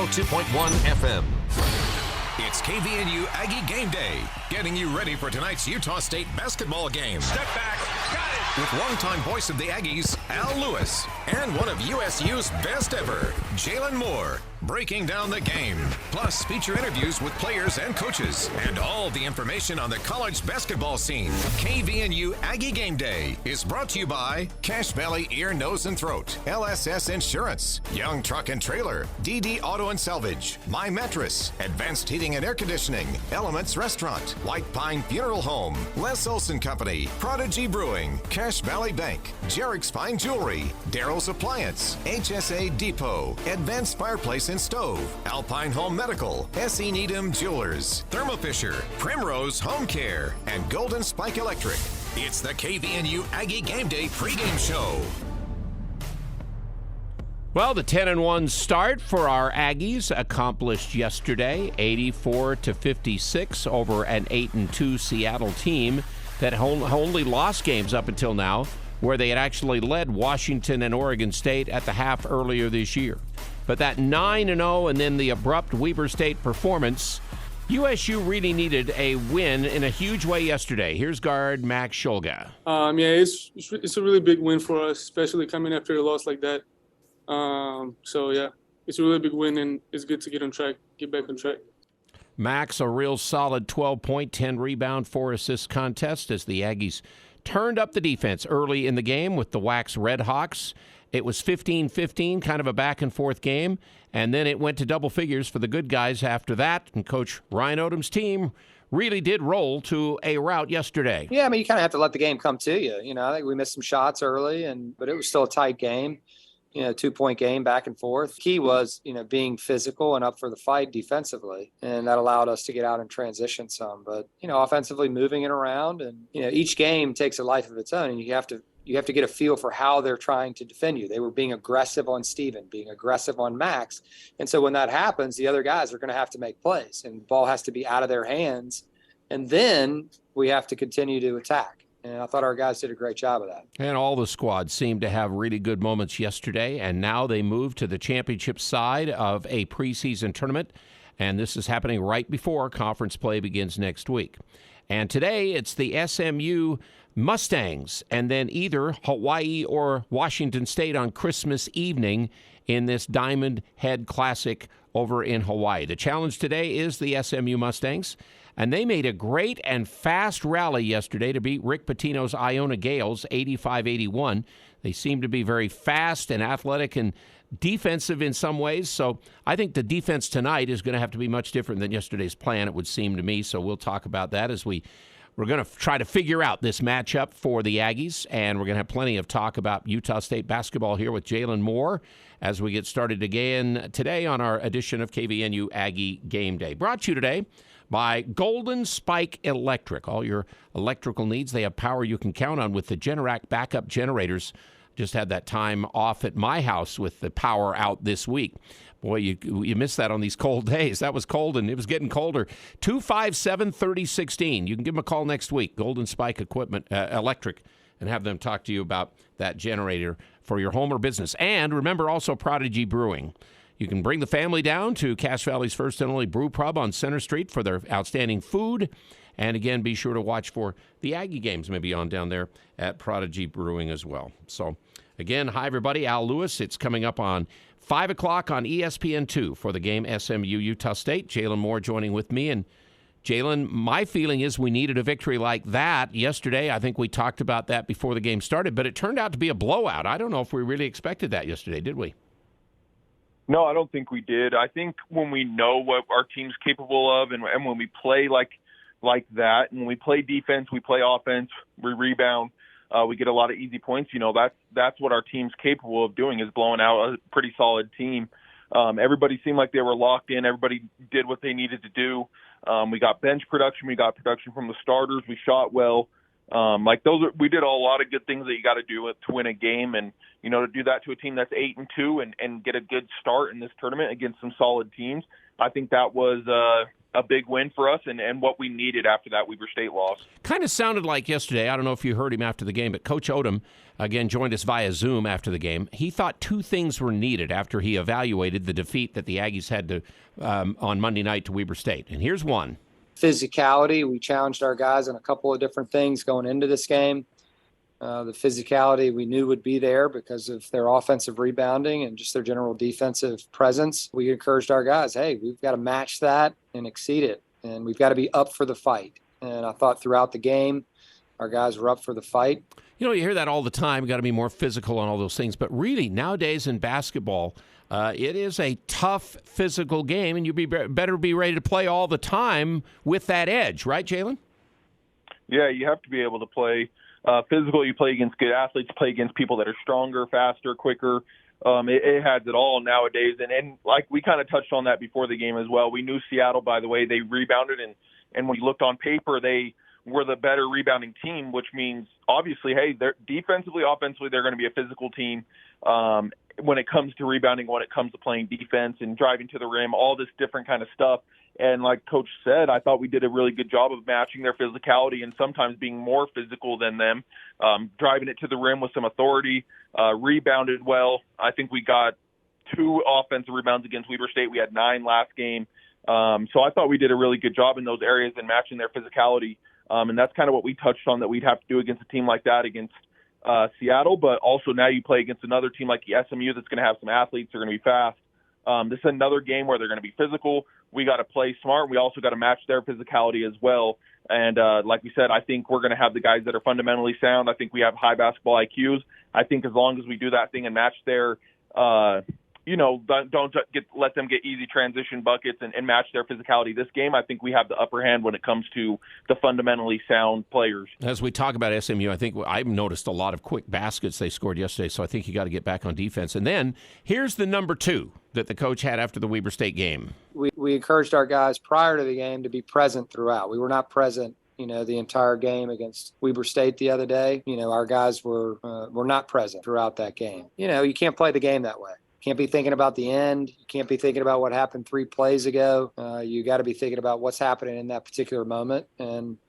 102.1 FM. It's KVNU Aggie Game Day, getting you ready for tonight's Utah State basketball game. Step back, got it! With longtime voice of the Aggies, Al Lewis, and one of USU's best ever, Jalen Moore, breaking down the game. Plus, feature interviews with players and coaches, and all the information on the college basketball scene. KVNU Aggie Game Day is brought to you by Cache Valley Ear, Nose, and Throat, LSS Insurance, Young Truck and Trailer, DD Auto and Salvage, My Mattress, Advanced Heating and Air Conditioning, Elements Restaurant, White Pine Funeral Home, Les Olson Company, Prodigy Brewing, Cache Valley Bank, Jarek's Fine Jewelry, Daryl's Appliance, HSA Depot, Advanced Fireplace and Stove, Alpine Home Medical, S.E. Needham Jewelers, Thermo Fisher, Primrose Home Care, and Golden Spike Electric. It's the KVNU Aggie Game Day pregame show. Well, the 10-1 start for our Aggies accomplished yesterday, 84-56 over an 8-2 Seattle team that only lost games up until now, where they had actually led Washington and Oregon State at the half earlier this year. But that 9-0 and then the abrupt Weber State performance, USU really needed a win in a huge way yesterday. Here's guard Max Shulga. It's a really big win for us, especially coming after a loss like that. It's a really big win, and it's good to get back on track. Max, a real solid 12-point, 10-rebound, 4-assist contest as the Aggies turned up the defense early in the game with the Wax Redhawks. It was 15-15, kind of a back-and-forth game, and then it went to double figures for the good guys after that, and Coach Ryan Odom's team really did roll to a rout yesterday. Yeah, you kind of have to let the game come to you. I think we missed some shots early, but it was still a tight game. 2-point game back and forth. Key was, being physical and up for the fight defensively. And that allowed us to get out and transition some. But, offensively moving it around, and, each game takes a life of its own, and you have to get a feel for how they're trying to defend you. They were being aggressive on Steven, being aggressive on Max. And so when that happens, the other guys are going to have to make plays, and the ball has to be out of their hands. And then we have to continue to attack. And I thought our guys did a great job of that. And all the squads seemed to have really good moments yesterday, and now they move to the championship side of a preseason tournament, and this is happening right before conference play begins next week. And today it's the SMU Mustangs, and then either Hawaii or Washington State on Christmas evening in this Diamond Head Classic over in Hawaii. The challenge today is the SMU Mustangs. And they made a great and fast rally yesterday to beat Rick Pitino's Iona Gales 85-81. They seem to be very fast and athletic and defensive in some ways. So I think the defense tonight is going to have to be much different than yesterday's plan, it would seem to me. So we'll talk about that as we're going to try to figure out this matchup for the Aggies. And we're going to have plenty of talk about Utah State basketball here with Jalen Moore as we get started again today on our edition of KVNU Aggie Game Day. Brought to you today by Golden Spike Electric. All your electrical needs, they have power you can count on with the Generac backup generators. Just had that time off at my house with the power out this week. Boy, you miss that on these cold days. That was cold, and it was getting colder. 257-3016. You can give them a call next week, Golden Spike Equipment Electric, and have them talk to you about that generator for your home or business. And remember also Prodigy Brewing. You can bring the family down to Cache Valley's first and only brew pub on Center Street for their outstanding food. And again, be sure to watch for the Aggie games maybe on down there at Prodigy Brewing as well. So again, hi everybody, Al Lewis. It's coming up on 5 o'clock on ESPN2 for the game SMU Utah State. Jalen Moore joining with me. And Jalen, my feeling is we needed a victory like that yesterday. I think we talked about that before the game started, but it turned out to be a blowout. I don't know if we really expected that yesterday, did we? No, I don't think we did. I think when we know what our team's capable of and when we play like that, and when we play defense, we play offense, we rebound, we get a lot of easy points. That's what our team's capable of doing, is blowing out a pretty solid team. Everybody seemed like they were locked in. Everybody did what they needed to do. We got bench production. We got production from the starters. We shot well. We did a lot of good things that you got to do to win a game, and to do that to a team that's 8-2 and get a good start in this tournament against some solid teams. I think that was a big win for us and what we needed after that Weber State loss. Kind of sounded like yesterday, I don't know if you heard him after the game, but Coach Odom, again, joined us via Zoom after the game. He thought two things were needed after he evaluated the defeat that the Aggies had to on Monday night to Weber State. And here's one. Physicality. We challenged our guys on a couple of different things going into this game. The physicality we knew would be there because of their offensive rebounding and just their general defensive presence. We encouraged our guys, hey, we've got to match that and exceed it, and we've got to be up for the fight. And I thought throughout the game, our guys were up for the fight. You know, you hear that all the time, got to be more physical and all those things. But really, nowadays in basketball, it is a tough physical game, and you better be ready to play all the time with that edge. Right, Jalen? Yeah, you have to be able to play physical. You play against good athletes, play against people that are stronger, faster, quicker. It has it all nowadays. And like we kind of touched on that before the game as well. We knew Seattle, by the way, they rebounded, and when you looked on paper, they were the better rebounding team, which means obviously, hey, they're defensively, offensively, they're going to be a physical team when it comes to rebounding, when it comes to playing defense and driving to the rim, all this different kind of stuff. And like Coach said, I thought we did a really good job of matching their physicality and sometimes being more physical than them, driving it to the rim with some authority, rebounded well. I think we got 2 offensive rebounds against Weber State. We had 9 last game. So I thought we did a really good job in those areas and matching their physicality. And that's kind of what we touched on that we'd have to do against a team like that against Seattle. But also now you play against another team like the SMU that's going to have some athletes. They're going to be fast. This is another game where they're going to be physical. We got to play smart. We also got to match their physicality as well. And like we said, I think we're going to have the guys that are fundamentally sound. I think we have high basketball IQs. I think as long as we do that thing and match their don't let them get easy transition buckets and match their physicality this game, I think we have the upper hand when it comes to the fundamentally sound players. As we talk about SMU, I think I've noticed a lot of quick baskets they scored yesterday, so I think you got to get back on defense. And then here's the number 2 that the coach had after the Weber State game. We encouraged our guys prior to the game to be present throughout. We were not present the entire game against Weber State the other day. Our guys were not present throughout that game. You can't play the game that way. Can't be thinking about the end. You can't be thinking about what happened 3 plays ago. You got to be thinking about what's happening in that particular moment. And,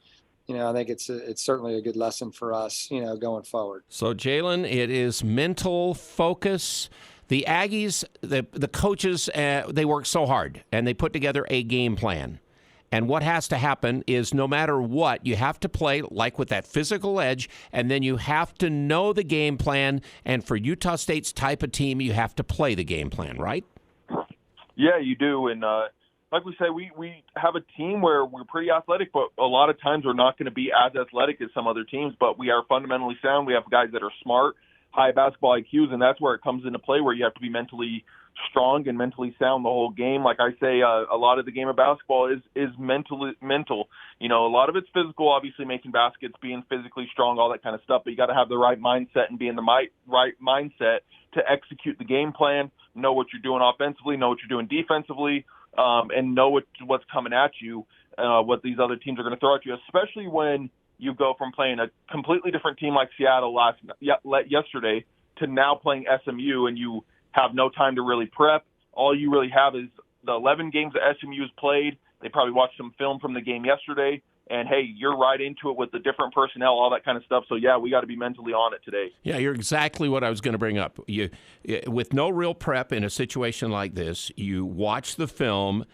I think it's certainly a good lesson for us, going forward. So, Jalen, it is mental focus. The Aggies, the coaches, they work so hard, and they put together a game plan. And what has to happen is no matter what, you have to play like with that physical edge, and then you have to know the game plan. And for Utah State's type of team, you have to play the game plan, right? Yeah, you do. And like we say, we have a team where we're pretty athletic, but a lot of times we're not going to be as athletic as some other teams, but we are fundamentally sound. We have guys that are smart, high basketball IQs, and that's where it comes into play, where you have to be mentally strong and mentally sound the whole game. Like I say, a lot of the game of basketball is mental. A lot of it's physical, obviously making baskets, being physically strong, all that kind of stuff. But you got to have the right mindset and be in the right mindset to execute the game plan, know what you're doing offensively, know what you're doing defensively, and know what's coming at you, what these other teams are going to throw at you, especially when you go from playing a completely different team like Seattle yesterday to now playing SMU, and you have no time to really prep. All you really have is the 11 games that SMU has played. They probably watched some film from the game yesterday, and, hey, you're right into it with the different personnel, all that kind of stuff. So, yeah, we got to be mentally on it today. Yeah, you're exactly what I was going to bring up. With no real prep in a situation like this, you watch the film,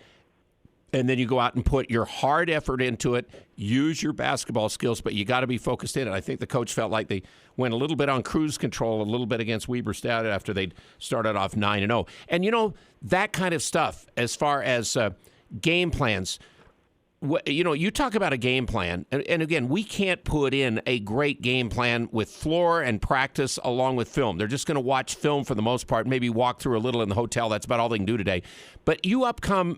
and then you go out and put your hard effort into it, use your basketball skills, but you got to be focused in. And I think the coach felt like they went a little bit on cruise control, a little bit against Weber State after they'd started off 9-0. And, that kind of stuff as far as game plans, you talk about a game plan, and again, we can't put in a great game plan with floor and practice along with film. They're just going to watch film for the most part, maybe walk through a little in the hotel. That's about all they can do today. But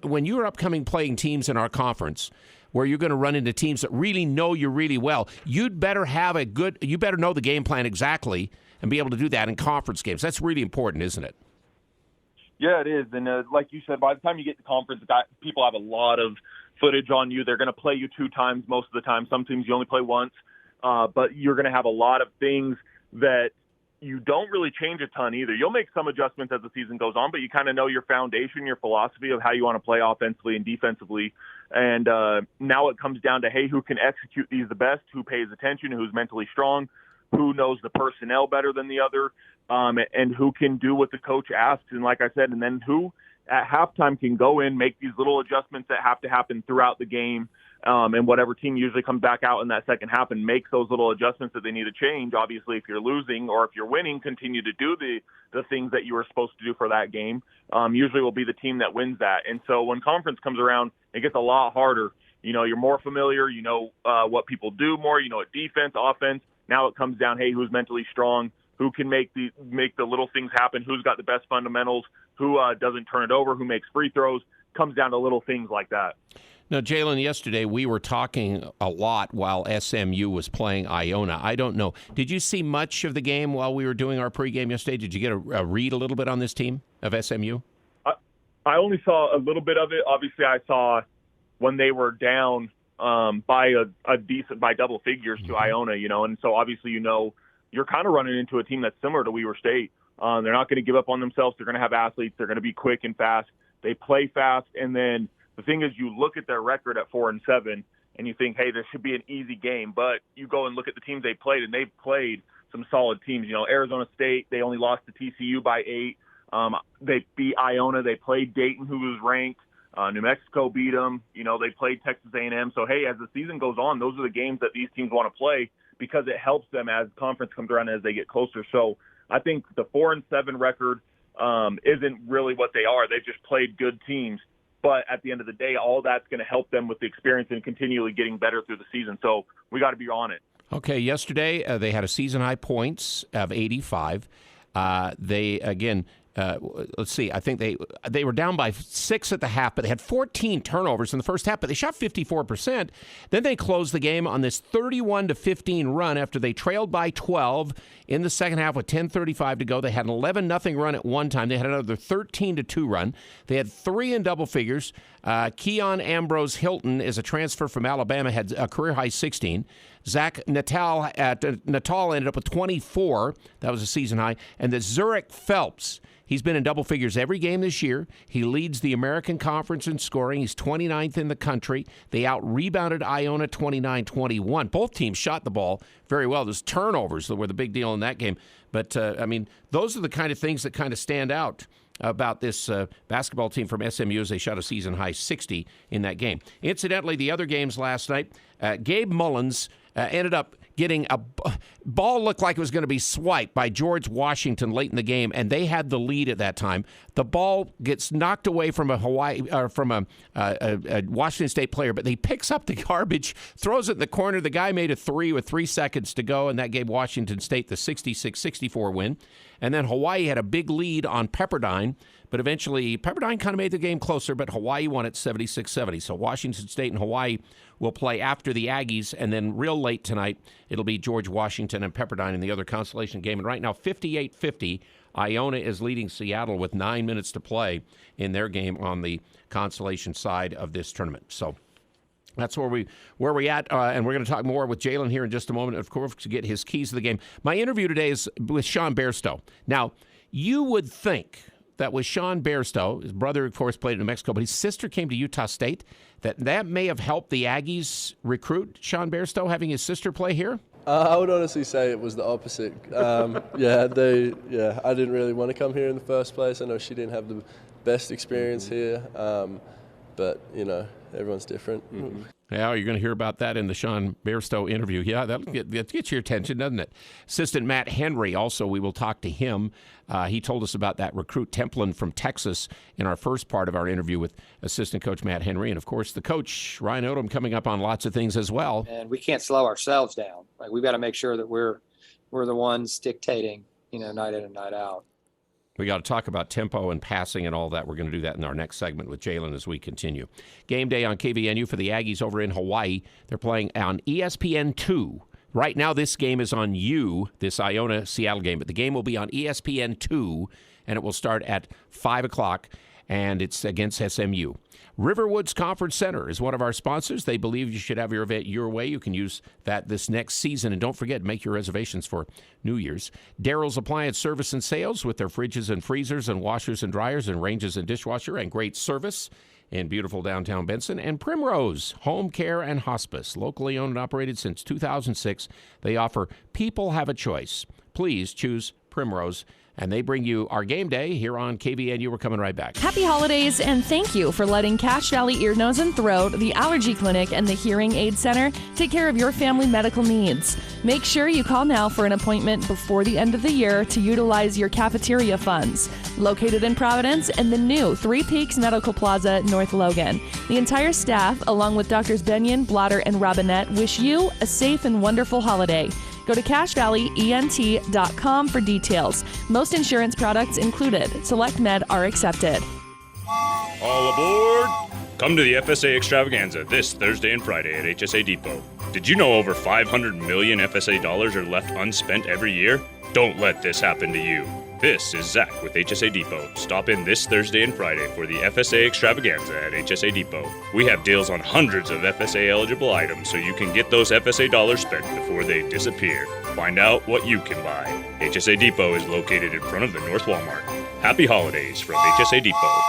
when you're upcoming playing teams in our conference, where you're going to run into teams that really know you really well, you better know the game plan exactly and be able to do that in conference games. That's really important, isn't it? Yeah, it is. And like you said, by the time you get to conference, people have a lot of footage on you. They're going to play you 2 times most of the time. Some teams you only play once, but you're going to have a lot of things that you don't really change a ton either. You'll make some adjustments as the season goes on, but you kind of know your foundation, your philosophy of how you want to play offensively and defensively. And now it comes down to, hey, who can execute these the best, who pays attention, who's mentally strong, who knows the personnel better than the other, and who can do what the coach asks. And like I said, and then who at halftime can go in, make these little adjustments that have to happen throughout the game. And whatever team usually comes back out in that second half and makes those little adjustments that they need to change. Obviously, if you're losing or if you're winning, continue to do the things that you were supposed to do for that game. Usually will be the team that wins that. And so when conference comes around, it gets a lot harder. You know, you're more familiar. You know what people do more. You know what defense, offense. Now it comes down, hey, who's mentally strong, who can make the little things happen, who's got the best fundamentals, who doesn't turn it over, who makes free throws. Comes down to little things like that. Now, Jalen, yesterday we were talking a lot while SMU was playing Iona. I don't know. Did you see much of the game while we were doing our pregame yesterday? Did you get a read a little bit on this team of SMU? I only saw a little bit of it. Obviously, I saw when they were down by double figures to Iona, you know, and so obviously, you know, you're kind of running into a team that's similar to Weaver State. They're not going to give up on themselves. They're going to have athletes. They're going to be quick and fast. They play fast, and then the thing is, you look at their record at 4-7, and you think, hey, this should be an easy game. But you go and look at the teams they played, and they've played some solid teams. You know, Arizona State, they only lost to TCU by 8. They beat Iona. They played Dayton, who was ranked. New Mexico beat them. You know, they played Texas A&M. So, hey, as the season goes on, those are the games that these teams want to play because it helps them as conference comes around as they get closer. So I think the 4-7 record isn't really what they are. They've just played good teams. But at the end of the day, all that's going to help them with the experience and continually getting better through the season. So we got to be on it. Okay, yesterday they had a season-high points of 85. Let's see, I think they were down by 6 at the half, but they had 14 turnovers in the first half, but they shot 54%. Then they closed the game on this 31-15 run after they trailed by 12 in the second half with 10:35 to go. They had an 11-0 run at one time. They had another 13-2 run. They had 3 in double figures. Keon Ambrose Hilton is a transfer from Alabama, had a career-high 16. Zach Natal ended up with 24. That was a season high. And the Zurich Phelps, he's been in double figures every game this year. He leads the American Conference in scoring. He's 29th in the country. They out-rebounded Iona 29-21. Both teams shot the ball very well. Those turnovers that were the big deal in that game. But, those are the kind of things that kind of stand out about this basketball team from SMU as they shot a season-high 60 in that game. Incidentally, the other games last night, Gabe Mullins ended up getting a ball looked like it was going to be swiped by George Washington late in the game, and they had the lead at that time. The ball gets knocked away from a Washington State player, but he picks up the garbage, throws it in the corner. The guy made a 3 with 3 seconds to go, and that gave Washington State the 66-64 win. And then Hawaii had a big lead on Pepperdine, but eventually Pepperdine kind of made the game closer, but Hawaii won it 76-70. So Washington State and Hawaii will play after the Aggies, and then real late tonight, it'll be George Washington and Pepperdine in the other consolation game. And right now, 58-50, Iona is leading Seattle with 9 minutes to play in their game on the consolation side of this tournament. So that's where we're at, and we're going to talk more with Jalen here in just a moment, of course, to get his keys to the game. My interview today is with Sean Bairstow. Now, you would think that with Sean Bairstow, his brother, of course, played in New Mexico, but his sister came to Utah State, that may have helped the Aggies recruit Sean Bairstow, having his sister play here? I would honestly say it was the opposite. I didn't really want to come here in the first place. I know she didn't have the best experience here, but, you know, everyone's different. Mm-hmm. Yeah, you're going to hear about that in the Sean Bairstow interview. Yeah, that'll get your attention, doesn't it? Assistant Matt Henry, also, we will talk to him. He told us about that recruit Templin from Texas in our first part of our interview with assistant coach Matt Henry. And, of course, the coach, Ryan Odom, coming up on lots of things as well. And we can't slow ourselves down. Like, we've got to make sure that we're the ones dictating, night in and night out. We got to talk about tempo and passing and all that. We're going to do that in our next segment with Jalen as we continue. Game day on KVNU for the Aggies over in Hawaii. They're playing on ESPN2. Right now, this game is on this Iona-Seattle game, but the game will be on ESPN2, and it will start at 5 o'clock. and it's against SMU. Riverwoods Conference Center is one of our sponsors. They believe you should have your event your way. You can use that this next season. And don't forget, make your reservations for New Year's. Daryl's Appliance Service and Sales with their fridges and freezers and washers and dryers and ranges and dishwasher and great service in beautiful downtown Benson. And Primrose Home Care and Hospice, locally owned and operated since 2006. They offer people have a choice. Please choose Primrose. And they bring you our game day here on KVNU. We're coming right back. Happy holidays, and thank you for letting Cache Valley Ear, Nose, and Throat, the Allergy Clinic, and the Hearing Aid Center take care of your family medical needs. Make sure you call now for an appointment before the end of the year to utilize your cafeteria funds. Located in Providence and the new Three Peaks Medical Plaza, North Logan. The entire staff, along with Drs. Benyon, Blotter, and Robinette, wish you a safe and wonderful holiday. Go to CacheValleyENT.com for details. Most insurance products included. Select Med are accepted. All aboard! Come to the FSA Extravaganza this Thursday and Friday at HSA Depot. Did you know over 500 million FSA dollars are left unspent every year? Don't let this happen to you. This is Zach with HSA Depot. Stop in this Thursday and Friday for the FSA Extravaganza at HSA Depot. We have deals on hundreds of FSA-eligible items so you can get those FSA dollars spent before they disappear. Find out what you can buy. HSA Depot is located in front of the North Walmart. Happy holidays from HSA Depot.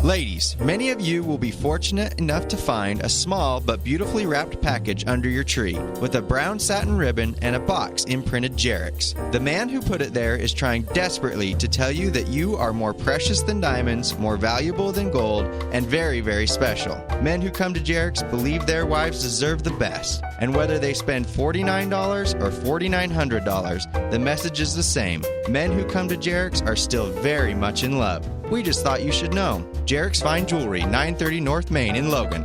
Ladies, many of you will be fortunate enough to find a small but beautifully wrapped package under your tree with a brown satin ribbon and a box imprinted Jerix. The man who put it there is trying desperately to tell you that you are more precious than diamonds, more valuable than gold, and very, very special. Men who come to Jerix believe their wives deserve the best. And whether they spend $49 or $4,900, the message is the same. Men who come to Jerix are still very much in love. We just thought you should know. Jerix Fine Jewelry, 930 North Main in Logan.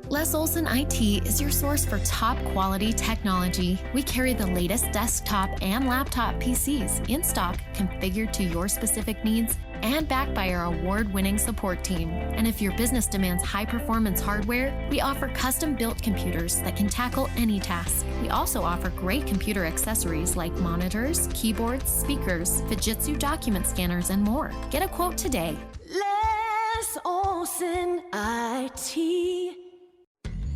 Les Olson IT is your source for top quality technology. We carry the latest desktop and laptop PCs in stock, configured to your specific needs, and backed by our award-winning support team. And if your business demands high-performance hardware, we offer custom-built computers that can tackle any task. We also offer great computer accessories like monitors, keyboards, speakers, Fujitsu document scanners, and more. Get a quote today. Les Olson IT.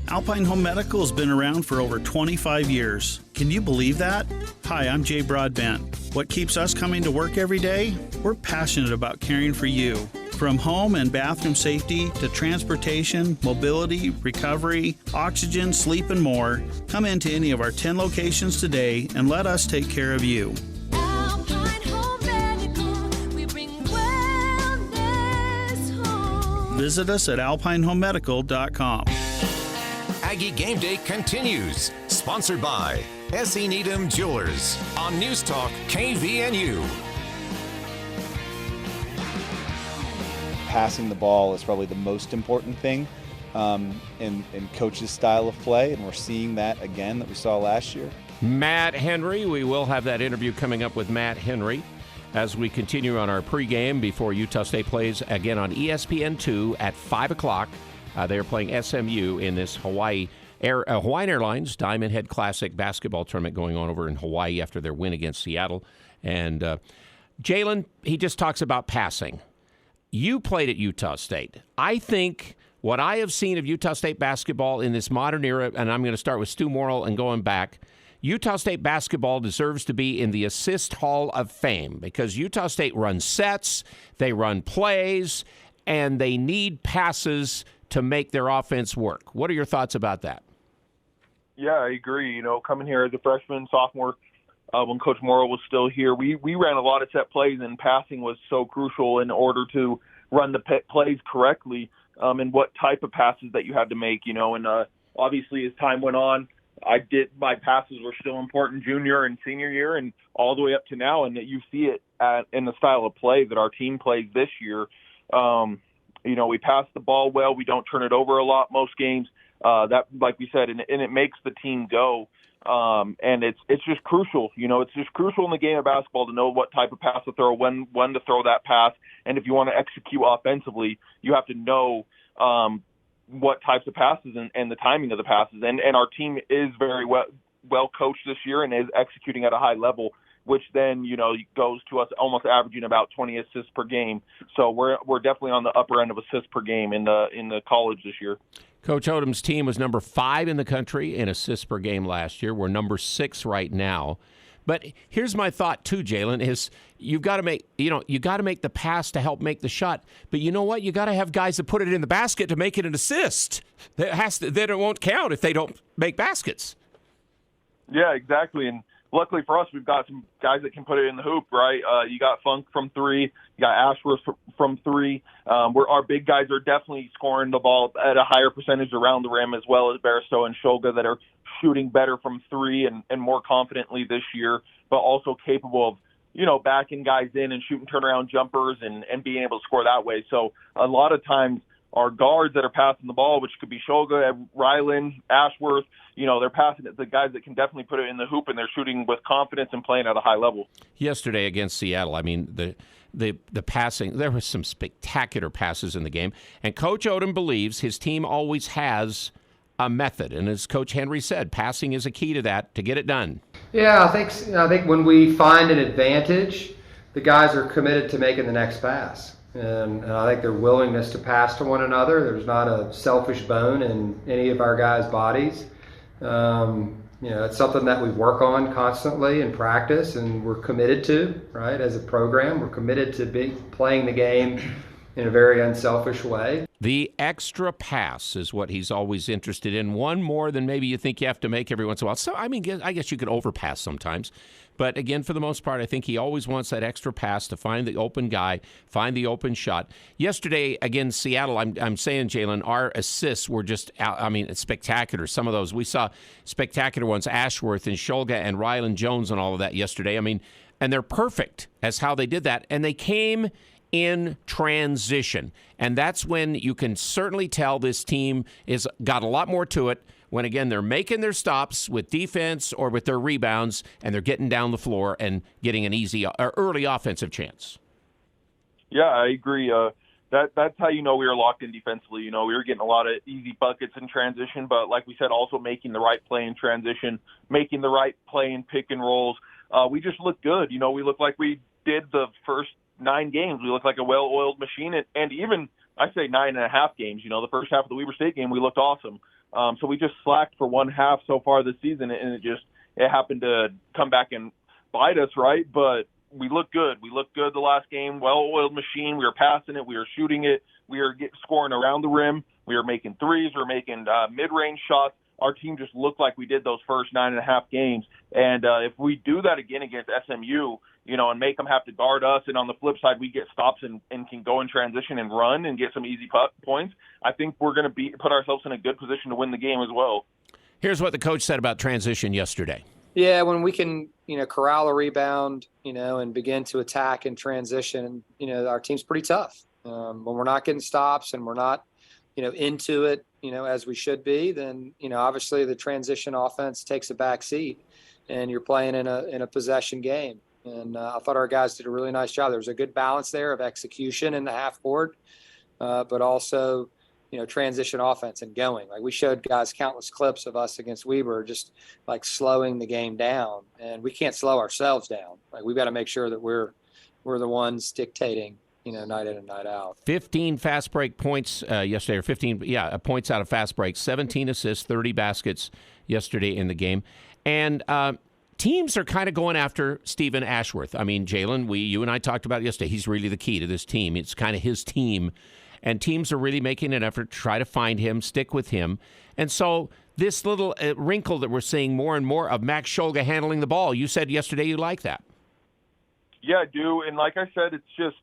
Alpine Home Medical has been around for over 25 years. Can you believe that? Hi, I'm Jay Broadbent. What keeps us coming to work every day? We're passionate about caring for you. From home and bathroom safety to transportation, mobility, recovery, oxygen, sleep, and more, come into any of our 10 locations today and let us take care of you. Alpine Home Medical, we bring wellness home. Visit us at alpinehomemedical.com. Aggie Game Day continues. Sponsored by S.E. Needham Jewelers on News Talk KVNU. Passing the ball is probably the most important thing in coach's style of play, and we're seeing that again that we saw last year. Matt Henry, we will have that interview coming up with Matt Henry as we continue on our pregame before Utah State plays again on ESPN2 at 5 o'clock. They're playing SMU in this Hawaiian Airlines Diamond Head Classic basketball tournament going on over in Hawaii after their win against Seattle. And Jalen, he just talks about passing. You played at Utah State. I think what I have seen of Utah State basketball in this modern era, and I'm going to start with Stu Morrill and going back, Utah State basketball deserves to be in the Assist Hall of Fame because Utah State runs sets, they run plays, and they need passes to make their offense work. What are your thoughts about that? Yeah, I agree. You know, coming here as a freshman, sophomore, when Coach Morrill was still here, we ran a lot of set plays, and passing was so crucial in order to run the plays correctly and what type of passes that you had to make, you know. And obviously as time went on, my passes were still important junior and senior year and all the way up to now, and that you see it in the style of play that our team plays this year. You know, we pass the ball well. We don't turn it over a lot most games. That, like we said, and it makes the team go. And it's just crucial. You know, it's just crucial in the game of basketball to know what type of pass to throw, when to throw that pass. And if you want to execute offensively, you have to know what types of passes and the timing of the passes. And our team is very well coached this year and is executing at a high level which then, goes to us almost averaging about 20 assists per game. So we're definitely on the upper end of assists per game in the college this year. Coach Odom's team was number 5 in the country in assists per game last year. We're number 6 right now. But here's my thought too, Jalen, is you've got to make the pass to help make the shot. But you know what? You got to have guys that put it in the basket to make it an assist. Then it won't count if they don't make baskets. Yeah, exactly. And luckily for us, we've got some guys that can put it in the hoop, right? You got Funk from 3, you got Ashworth from 3. Our big guys are definitely scoring the ball at a higher percentage around the rim, as well as Barstow and Shoga that are shooting better from 3 and more confidently this year, but also capable of, backing guys in and shooting turnaround jumpers and being able to score that way. So a lot of times our guards that are passing the ball, which could be Shoga, Ryland, Ashworth, they're passing it to the guys that can definitely put it in the hoop, and they're shooting with confidence and playing at a high level. Yesterday against Seattle, I mean, the passing, there were some spectacular passes in the game. And Coach Odom believes his team always has a method. And as Coach Henry said, passing is a key to that, to get it done. Yeah, I think when we find an advantage, the guys are committed to making the next pass. And I think their willingness to pass to one another, there's not a selfish bone in any of our guys' bodies. It's something that we work on constantly in practice, and we're committed to, right? As a program, we're committed to playing the game in a very unselfish way. The extra pass is what he's always interested in. One more than maybe you think you have to make every once in a while. So, I guess you could overpass sometimes. But again, for the most part, I think he always wants that extra pass to find the open guy, find the open shot. Yesterday, against Seattle, I'm saying, Jalen, our assists were just, it's spectacular. Some of those, we saw spectacular ones, Ashworth and Shoga and Ryland Jones and all of that yesterday. And they're perfect as how they did that. And they came in transition. And that's when you can certainly tell this team is got a lot more to it, when, again, they're making their stops with defense or with their rebounds, and they're getting down the floor and getting an early offensive chance. Yeah, I agree. That's how we were locked in defensively. We were getting a lot of easy buckets in transition, but like we said, also making the right play in transition, making the right play in pick and rolls. We just looked good. We looked like we did the first 9 games. We looked like a well-oiled machine, and even, I say 9.5 games. The first half of the Weber State game, we looked awesome. So we just slacked for one half so far this season, and it happened to come back and bite us, right? But we looked good. We looked good the last game. Well-oiled machine. We were passing it. We were shooting it. We were scoring around the rim. We were making threes. We were making mid-range shots. Our team just looked like we did those first 9.5 games. And if we do that again against SMU, and make them have to guard us, and on the flip side, we get stops and can go in transition and run and get some easy points, I think we're going to put ourselves in a good position to win the game as well. Here's what the coach said about transition yesterday. Yeah, when we can, corral a rebound, and begin to attack in transition, our team's pretty tough. When we're not getting stops and we're not, into it, as we should be, then, obviously the transition offense takes a back seat, and you're playing in a possession game. And I thought our guys did a really nice job. There was a good balance there of execution in the half court, but also, transition offense and going. Like, we showed guys countless clips of us against Weber, just like slowing the game down. And we can't slow ourselves down. Like, we've got to make sure that we're the ones dictating, night in and night out. 15 fast break points yesterday, or 15, points out of fast breaks, 17 assists, 30 baskets yesterday in the game. And teams are kind of going after Stephen Ashworth. Jalen, you and I talked about it yesterday. He's really the key to this team. It's kind of his team. And teams are really making an effort to try to find him, stick with him. And so this little wrinkle that we're seeing more and more of Max Shoga handling the ball, you said yesterday you like that. Yeah, I do. And like I said, it's just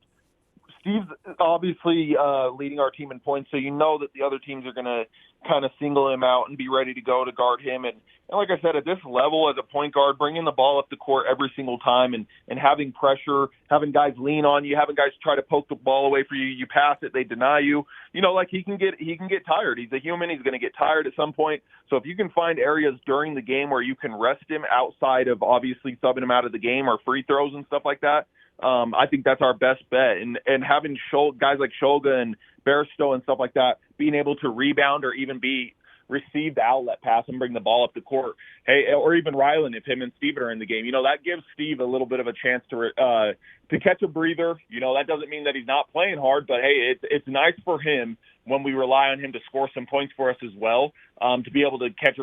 Steve's obviously leading our team in points, so that the other teams are going to kind of single him out and be ready to go to guard him. And like I said, at this level as a point guard, bringing the ball up the court every single time and having pressure, having guys lean on you, having guys try to poke the ball away for you, you pass it, they deny you. He can get tired. He's a human. He's going to get tired at some point. So if you can find areas during the game where you can rest him outside of obviously subbing him out of the game or free throws and stuff like that, I think that's our best bet. And having guys like Shoga and Barstow and stuff like that being able to rebound or even be receive the outlet pass and bring the ball up the court. Hey, or even Rylan, if him and Steven are in the game, that gives Steve a little bit of a chance to catch a breather. That doesn't mean that he's not playing hard, but hey, it's nice for him when we rely on him to score some points for us as well, to be able to catch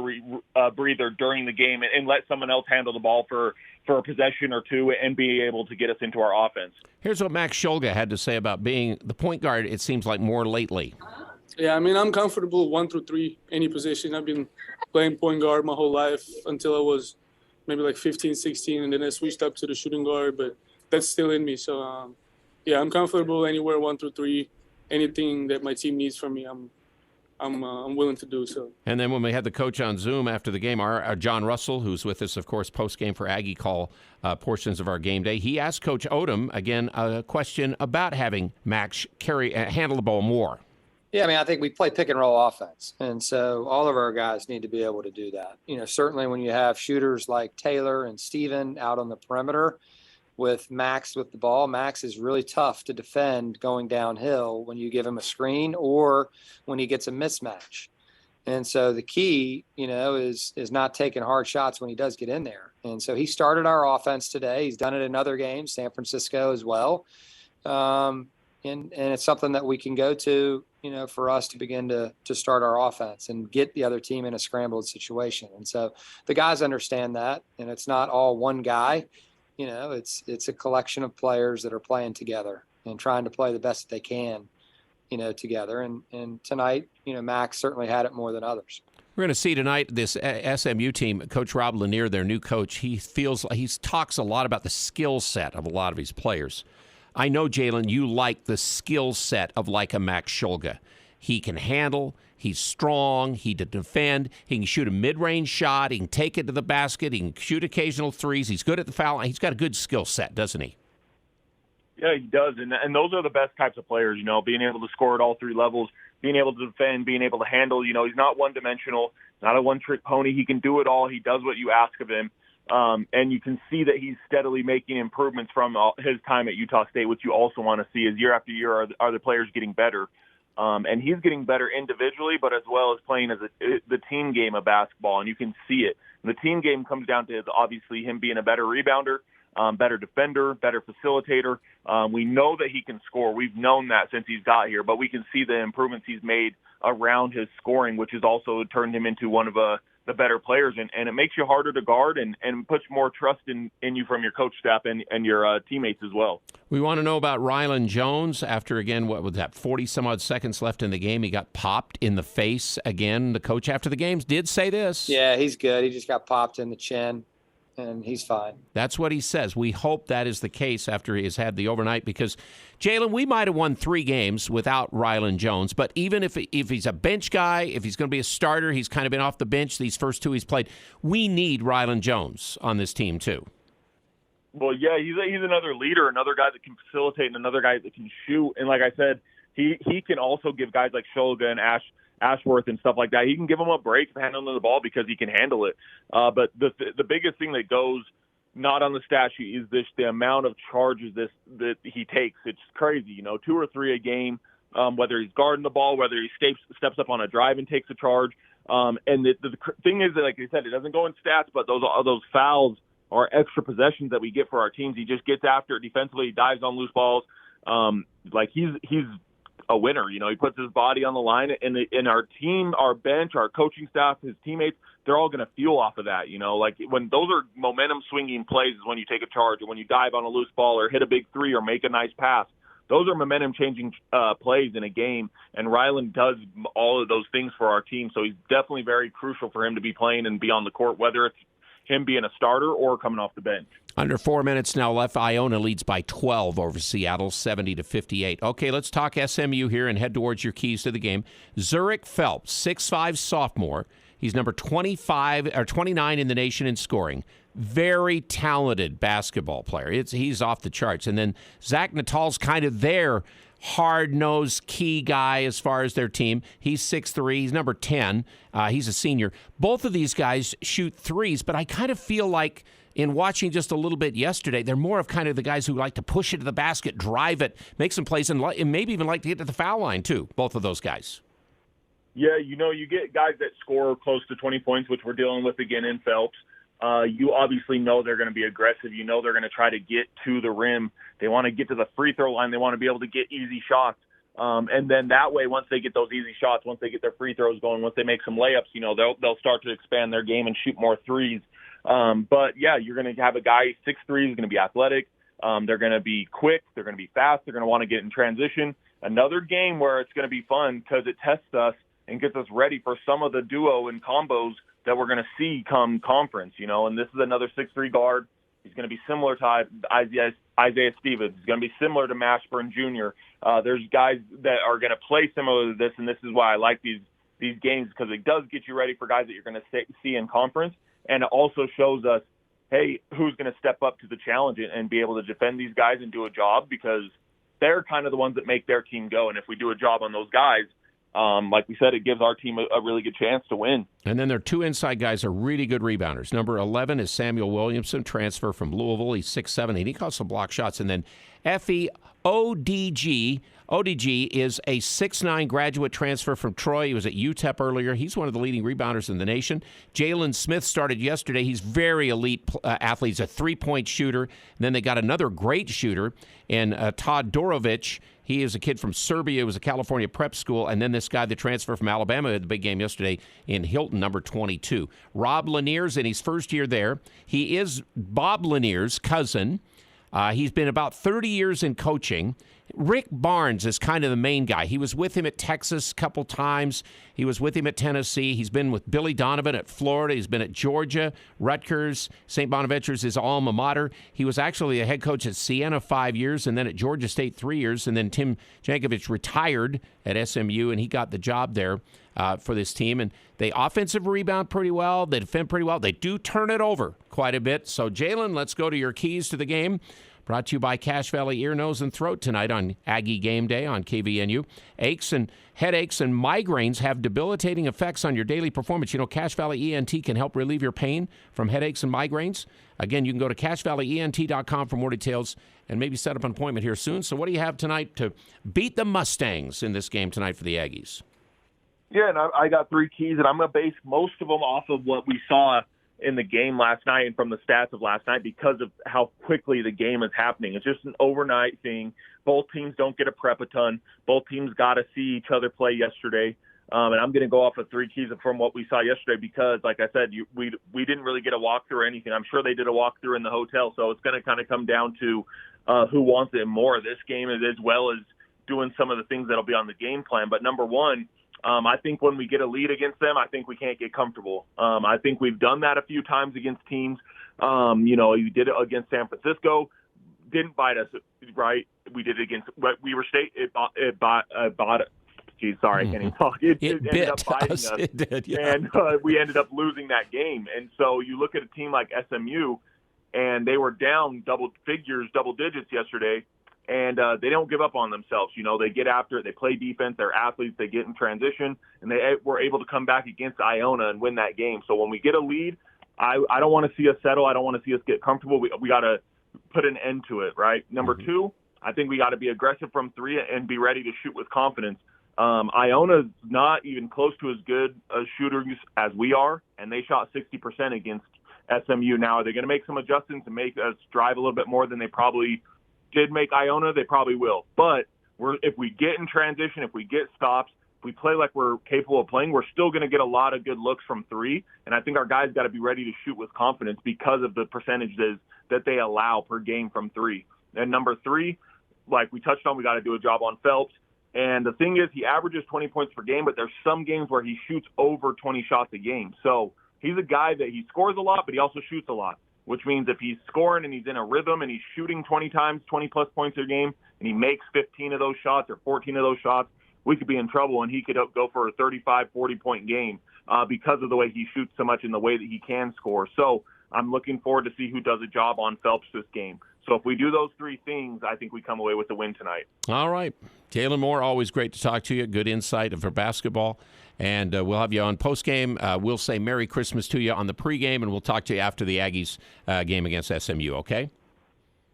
a breather during the game and let someone else handle the ball for a possession or two and be able to get us into our offense. Here's what Max Shulga had to say about being the point guard, it seems like, more lately. Yeah, I'm comfortable 1 through 3, any position. I've been playing point guard my whole life until I was maybe like 15, 16, and then I switched up to the shooting guard, but that's still in me. So, I'm comfortable anywhere 1 through 3. Anything that my team needs from me, I'm willing to do so. And then when we had the coach on Zoom after the game, our John Russell, who's with us, of course, post-game for Aggie Call portions of our game day, he asked Coach Odom, again, a question about having Max handle the ball more. Yeah, I think we play pick and roll offense, and so all of our guys need to be able to do that. Certainly when you have shooters like Taylor and Steven out on the perimeter with Max with the ball, Max is really tough to defend going downhill when you give him a screen or when he gets a mismatch. And so the key, is not taking hard shots when he does get in there. And so he started our offense today. He's done it in other games, San Francisco as well. And it's something that we can go to, for us to begin to start our offense and get the other team in a scrambled situation. And so the guys understand that, and it's not all one guy. It's a collection of players that are playing together and trying to play the best that they can, together. And tonight, Max certainly had it more than others. We're going to see tonight this SMU team, Coach Rob Lanier, their new coach. He talks a lot about the skill set of a lot of his players. I know, Jalen, you like the skill set of like a Max Shulga. He can handle, he's strong, he can defend, he can shoot a mid-range shot, he can take it to the basket, he can shoot occasional threes, he's good at the foul line. He's got a good skill set, doesn't he? Yeah, he does, and those are the best types of players, being able to score at all 3 levels, being able to defend, being able to handle. He's not one-dimensional, not a one-trick pony. He can do it all. He does what you ask of him. And you can see that he's steadily making improvements from his time at Utah State, which you also want to see is year after year are the players getting better. And he's getting better individually, but as well as playing as the team game of basketball, and you can see it. And the team game comes down to obviously him being a better rebounder, better defender, better facilitator. We know that he can score. We've known that since he's got here, but we can see the improvements he's made around his scoring, which has also turned him into one of the better players, and it makes you harder to guard and puts more trust in you from your coach staff and your teammates as well. We want to know about Rylan Jones after, again, 40-some-odd seconds left in the game. He got popped in the face again. The coach after the games did say this. Yeah, he's good. He just got popped in the chin, and he's fine. That's what he says. We hope that is the case after he has had the overnight because, Jalen, we might have won 3 games without Rylan Jones, but even if he's a bench guy, if he's going to be a starter, he's kind of been off the bench these first 2 he's played. We need Rylan Jones on this team too. Well, yeah, he's another leader, another guy that can facilitate, and another guy that can shoot. And like I said, he can also give guys like Shulga and Ashworth and stuff like that. He can give them a break handling the ball because he can handle it. But the biggest thing that goes not on the stat sheet is the amount of charges that he takes. It's crazy, 2 or 3 a game. Whether he's guarding the ball, whether he steps up on a drive and takes a charge. And the thing is that, like I said, it doesn't go in stats, but those fouls are extra possessions that we get for our teams. He just gets after it defensively. He dives on loose balls. He's a winner. He puts his body on the line, and our team, our bench, our coaching staff, his teammates, they're all going to feel off of that. When those are momentum swinging plays is when you take a charge, or when you dive on a loose ball or hit a big 3 or make a nice pass. Those are momentum changing plays in a game, and Rylan does all of those things for our team. So he's definitely very crucial for him to be playing and be on the court, whether it's him being a starter or coming off the bench. Under 4 minutes now left. Iona leads by 12 over Seattle, 70-58. Okay, let's talk SMU here and head towards your keys to the game. Zurich Phelps, 6'5" sophomore. He's number 29 in the nation in scoring. Very talented basketball player. He's off the charts. And then Zach Natal's kind of their hard-nosed key guy as far as their team. He's 6'3". He's number 10. He's a senior. Both of these guys shoot threes, but I kind of feel like in watching just a little bit yesterday, they're more of kind of the guys who like to push it to the basket, drive it, make some plays, and maybe even like to get to the foul line too, both of those guys. Yeah, you get guys that score close to 20 points, which we're dealing with again in Phelps. You obviously know they're going to be aggressive. You know they're going to try to get to the rim. They want to get to the free throw line. They want to be able to get easy shots. And then that way, once they get those easy shots, once they get their free throws going, once they make some layups, they'll start to expand their game and shoot more threes. But, yeah, you're going to have a guy 6'3", who's going to be athletic. They're going to be quick. They're going to be fast. They're going to want to get in transition. Another game where it's going to be fun because it tests us and gets us ready for some of the duo and combos that we're going to see come conference, and this is another 6'3" guard. He's going to be similar to Isaiah Stevens. He's going to be similar to Mashburn Jr. There's guys that are going to play similar to this, and this is why I like these games, because it does get you ready for guys that you're going to see in conference, and it also shows us, hey, who's going to step up to the challenge and be able to defend these guys and do a job, because they're kind of the ones that make their team go, and if we do a job on those guys, like we said, it gives our team a really good chance to win. And then their two inside guys are really good rebounders. Number 11 is Samuel Williamson, transfer from Louisville. He's 6'7", and he caught some block shots. And then Effie ODG is a 6'9" graduate transfer from Troy. He was at UTEP earlier. He's one of the leading rebounders in the nation. Jalen Smith started yesterday. He's very elite athlete. He's a three-point shooter. And then they got another great shooter in Todd Dorovich. He is a kid from Serbia. It was a California prep school. And then this guy, the transfer from Alabama, had the big game yesterday in Hilton, number 22. Rob Lanier's in his first year there. He is Bob Lanier's cousin. He's been about 30 years in coaching. Rick Barnes is kind of the main guy. He was with him at Texas a couple times. He was with him at Tennessee. He's been with Billy Donovan at Florida. He's been at Georgia, Rutgers, St. Bonaventure's his alma mater. He was actually a head coach at Siena 5 years and then at Georgia State 3 years. And then Tim Jankovich retired at SMU, and he got the job there for this team. And they offensive rebound pretty well. They defend pretty well. They do turn it over quite a bit. So, Jalen, let's go to your keys to the game. Brought to you by Cache Valley Ear, Nose, and Throat tonight on Aggie Game Day on KVNU. Aches and headaches and migraines have debilitating effects on your daily performance. Cache Valley ENT can help relieve your pain from headaches and migraines. Again, you can go to CacheValleyENT.com for more details and maybe set up an appointment here soon. So what do you have tonight to beat the Mustangs in this game tonight for the Aggies? Yeah, and I got 3 keys, and I'm going to base most of them off of what we saw in the game last night and from the stats of last night because of how quickly the game is happening. It's just an overnight thing. Both teams don't get to prep a ton. Both teams got to see each other play yesterday. And I'm going to go off of 3 keys from what we saw yesterday because, like I said, we didn't really get a walkthrough or anything. I'm sure they did a walkthrough in the hotel, so it's going to kind of come down to who wants it more this game as well as doing some of the things that will be on the game plan. But number one, I think when we get a lead against them, I think we can't get comfortable. I think we've done that a few times against teams. You did it against San Francisco, didn't bite us, right? We did it against Weber State. It bought it. Geez, sorry, I can't even talk. It ended up biting us. It did, yeah. And we ended up losing that game. And so you look at a team like SMU, and they were down double digits yesterday. And they don't give up on themselves. They get after it. They play defense. They're athletes. They get in transition. And they were able to come back against Iona and win that game. So when we get a lead, I don't want to see us settle. I don't want to see us get comfortable. We got to put an end to it, right? Number 2, I think we got to be aggressive from 3 and be ready to shoot with confidence. Iona's not even close to as good a shooters as we are, and they shot 60% against SMU. Now, are they going to make some adjustments and make us drive a little bit more than they probably did make Iona? They probably will. But if we get in transition, if we get stops, if we play like we're capable of playing, we're still going to get a lot of good looks from 3. And I think our guys got to be ready to shoot with confidence because of the percentages that they allow per game from 3. And number 3, like we touched on, we got to do a job on Phelps. And the thing is, he averages 20 points per game, but there's some games where he shoots over 20 shots a game. So he's a guy that he scores a lot, but he also shoots a lot, which means if he's scoring and he's in a rhythm and he's shooting 20-plus points a game, and he makes 15 of those shots or 14 of those shots, we could be in trouble, and he could go for a 35, 40-point game because of the way he shoots so much and the way that he can score. So I'm looking forward to see who does a job on Phelps this game. So if we do those 3 things, I think we come away with the win tonight. All right. Jalen Moore, always great to talk to you. Good insight for basketball. And we'll have you on postgame. We'll say Merry Christmas to you on the pregame, and we'll talk to you after the Aggies game against SMU, okay?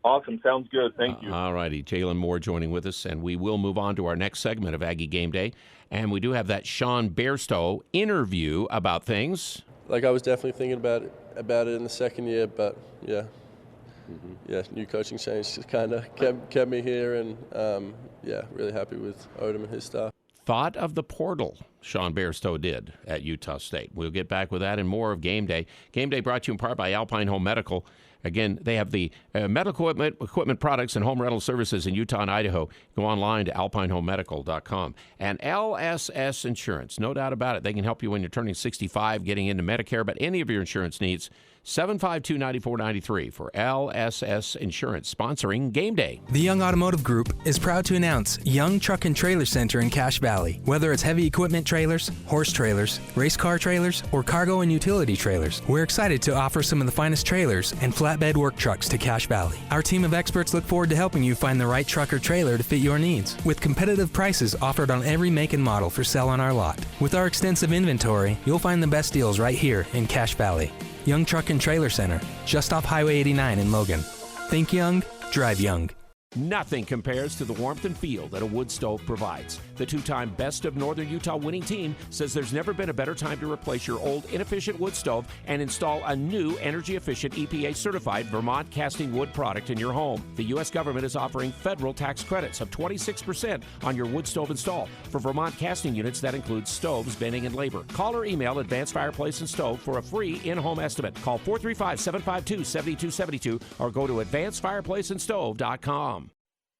Awesome. Sounds good. Thank you. All righty. Jalen Moore joining with us, and we will move on to our next segment of Aggie Game Day. And we do have that Sean Bairstow interview about things. Like, I was definitely thinking about it in the second year, but yeah. Yeah, new coaching change just kind of kept me here, and yeah, really happy with Odom and his staff. Thought of the portal, Sean Bairstow did at Utah State. We'll get back with that and more of Game Day. Game Day brought to you in part by Alpine Home Medical. Again, they have the medical equipment products and home rental services in Utah and Idaho. Go online to alpinehomemedical.com. And LSS Insurance, no doubt about it. They can help you when you're turning 65, getting into Medicare, but any of your insurance needs, 752-9493 for LSS Insurance, sponsoring Game Day. The Young Automotive Group is proud to announce Young Truck and Trailer Center in Cache Valley. Whether it's heavy equipment trailers, horse trailers, race car trailers, or cargo and utility trailers, we're excited to offer some of the finest trailers and flatbed work trucks to Cache Valley. Our team of experts look forward to helping you find the right truck or trailer to fit your needs, with competitive prices offered on every make and model for sale on our lot. With our extensive inventory, you'll find the best deals right here in Cache Valley. Young Truck and Trailer Center, just off Highway 89 in Logan. Think young, drive young. Nothing compares to the warmth and feel that a wood stove provides. The two-time Best of Northern Utah winning team says there's never been a better time to replace your old inefficient wood stove and install a new energy-efficient EPA-certified Vermont casting wood product in your home. The U.S. government is offering federal tax credits of 26% on your wood stove install. For Vermont casting units, that includes stoves, venting, and labor. Call or email Advanced Fireplace and Stove for a free in-home estimate. Call 435-752-7272 or go to advancedfireplaceandstove.com.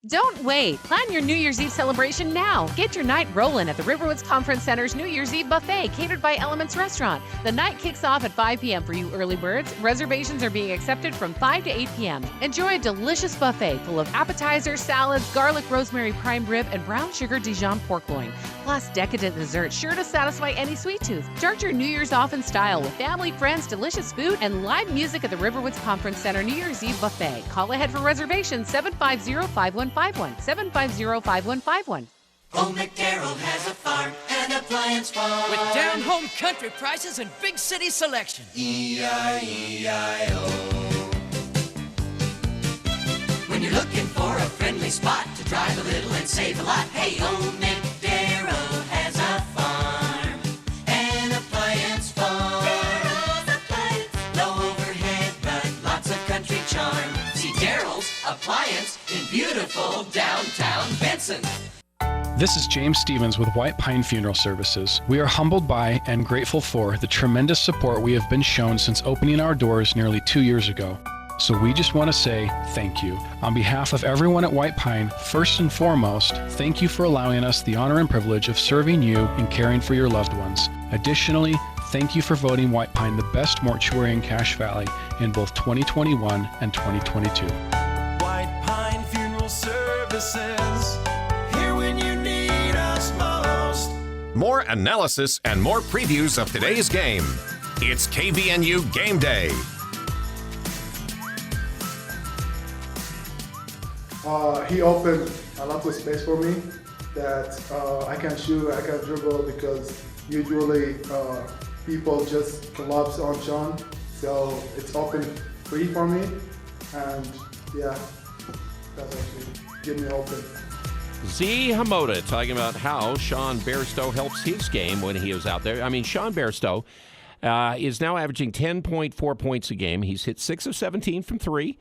Don't wait. Plan your New Year's Eve celebration now. Get your night rolling at the Riverwoods Conference Center's New Year's Eve buffet catered by Elements Restaurant. The night kicks off at 5 p.m. for you early birds. Reservations are being accepted from 5 to 8 p.m. Enjoy a delicious buffet full of appetizers, salads, garlic rosemary prime rib, and brown sugar Dijon pork loin. Plus decadent desserts sure to satisfy any sweet tooth. Start your New Year's off in style with family, friends, delicious food, and live music at the Riverwoods Conference Center New Year's Eve buffet. Call ahead for reservations 750-5151. 750-5151. Old McDarrell has a farm, an appliance farm. With down-home country prices and big city selection. E-I-E-I-O. When you're looking for a friendly spot to drive a little and save a lot, hey, Old McDarrell has a farm, an appliance farm. Darrell's Appliance. Low overhead, but lots of country charm. See Darrell's Appliance in beautiful downtown Benson. This is James Stevens with White Pine Funeral Services. We are humbled by and grateful for the tremendous support we have been shown since opening our doors nearly 2 years ago. So we just want to say thank you. On behalf of everyone at White Pine, first and foremost, thank you for allowing us the honor and privilege of serving you and caring for your loved ones. Additionally, thank you for voting White Pine the best mortuary in Cache Valley in both 2021 and 2022. White Pine Funeral Services, here when you need us most. More analysis and more previews of today's game. It's KVNU Game Day. He opened a lot of space for me that I can shoot, I can dribble, because usually people just collapse on Sean. So it's open free for me, and yeah, that's actually give me open. Z Hamoda talking about how Sean Bairstow helps his game when he was out there. I mean, Sean Bairstow is now averaging 10.4 points a game. He's hit 6 of 17 from 3.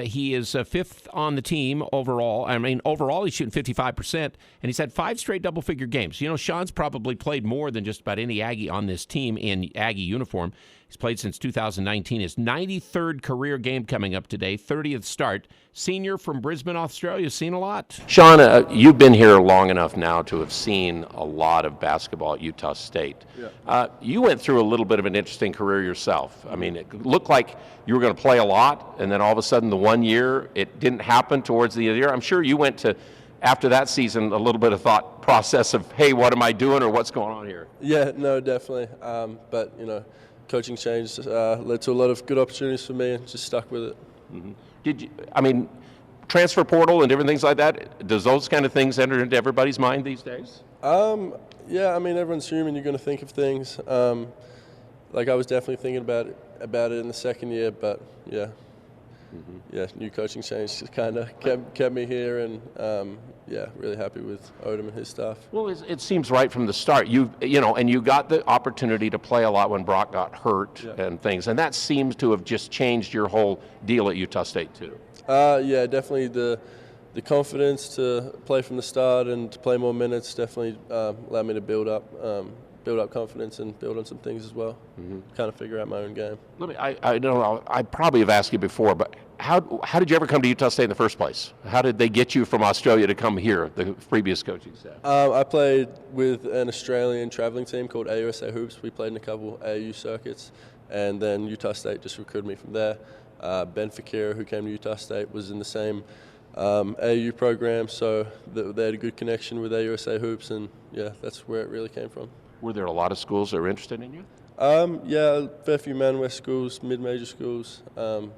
He is fifth on the team overall. I mean, overall, he's shooting 55%, and he's had 5 straight double-figure games. You know, Sean's probably played more than just about any Aggie on this team in Aggie uniform. He's played since 2019. His 93rd career game coming up today, 30th start. Senior from Brisbane, Australia. Seen a lot. Sean, you've been here long enough now to have seen a lot of basketball at Utah State. Yeah. You went through a little bit of an interesting career yourself. I mean, it looked like you were going to play a lot, and then all of a sudden the 1 year, it didn't happen towards the end of the year. I'm sure you went to, after that season, a little bit of thought process of, hey, what am I doing, or what's going on here? Yeah, no, definitely. But, you know, coaching change led to a lot of good opportunities for me, and just stuck with it. Mm-hmm. Did you, I mean, transfer portal and different things like that, does those kind of things enter into everybody's mind these days? Yeah, I mean, everyone's human. You're going to think of things. Like, I was definitely thinking about it in the second year, but yeah. new coaching change just kind of kept me here, and really happy with Odom and his staff. Well, it seems right from the start. You got the opportunity to play a lot when Brock got hurt and things, and that seems to have just changed your whole deal at Utah State too. Definitely the confidence to play from the start and to play more minutes definitely allowed me to build up confidence and build on some things as well. Kind of figure out my own game. I don't know. I probably have asked you before, but how did you ever come to Utah State in the first place? How did they get you from Australia to come here, the previous coaching staff? I played with an Australian traveling team called AUSA Hoops. We played in a couple AAU circuits, and then Utah State just recruited me from there. Ben Fakira, who came to Utah State, was in the same AAU program, so they had a good connection with AUSA Hoops, and that's where it really came from. Were there a lot of schools that were interested in you? A fair few Mountain schools, mid-major schools. I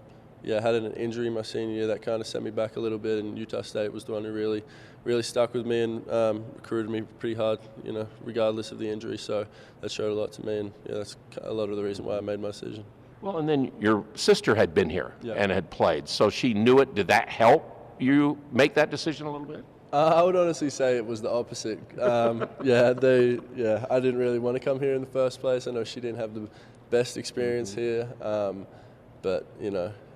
had an injury my senior year that kind of set me back a little bit, and Utah State was the one who really stuck with me and recruited me pretty hard, regardless of the injury. So that showed a lot to me, and that's a lot of the reason why I made my decision. Well, and then your sister had been here and had played, so she knew it. Did that help you make that decision a little bit? I would honestly say it was the opposite. I didn't really want to come here in the first place. I know she didn't have the best experience here, but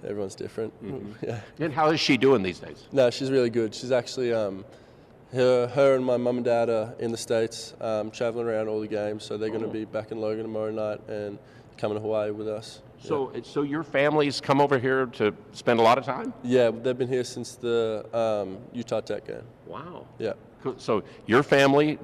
everyone's different. And how is she doing these days? No, she's really good. She's actually her and my mum and dad are in the States, traveling around all the games. So they're going to be back in Logan tomorrow night and coming to Hawaii with us. So your family's come over here to spend a lot of time? Yeah, they've been here since the Utah Tech game. Wow. Yeah. So your family,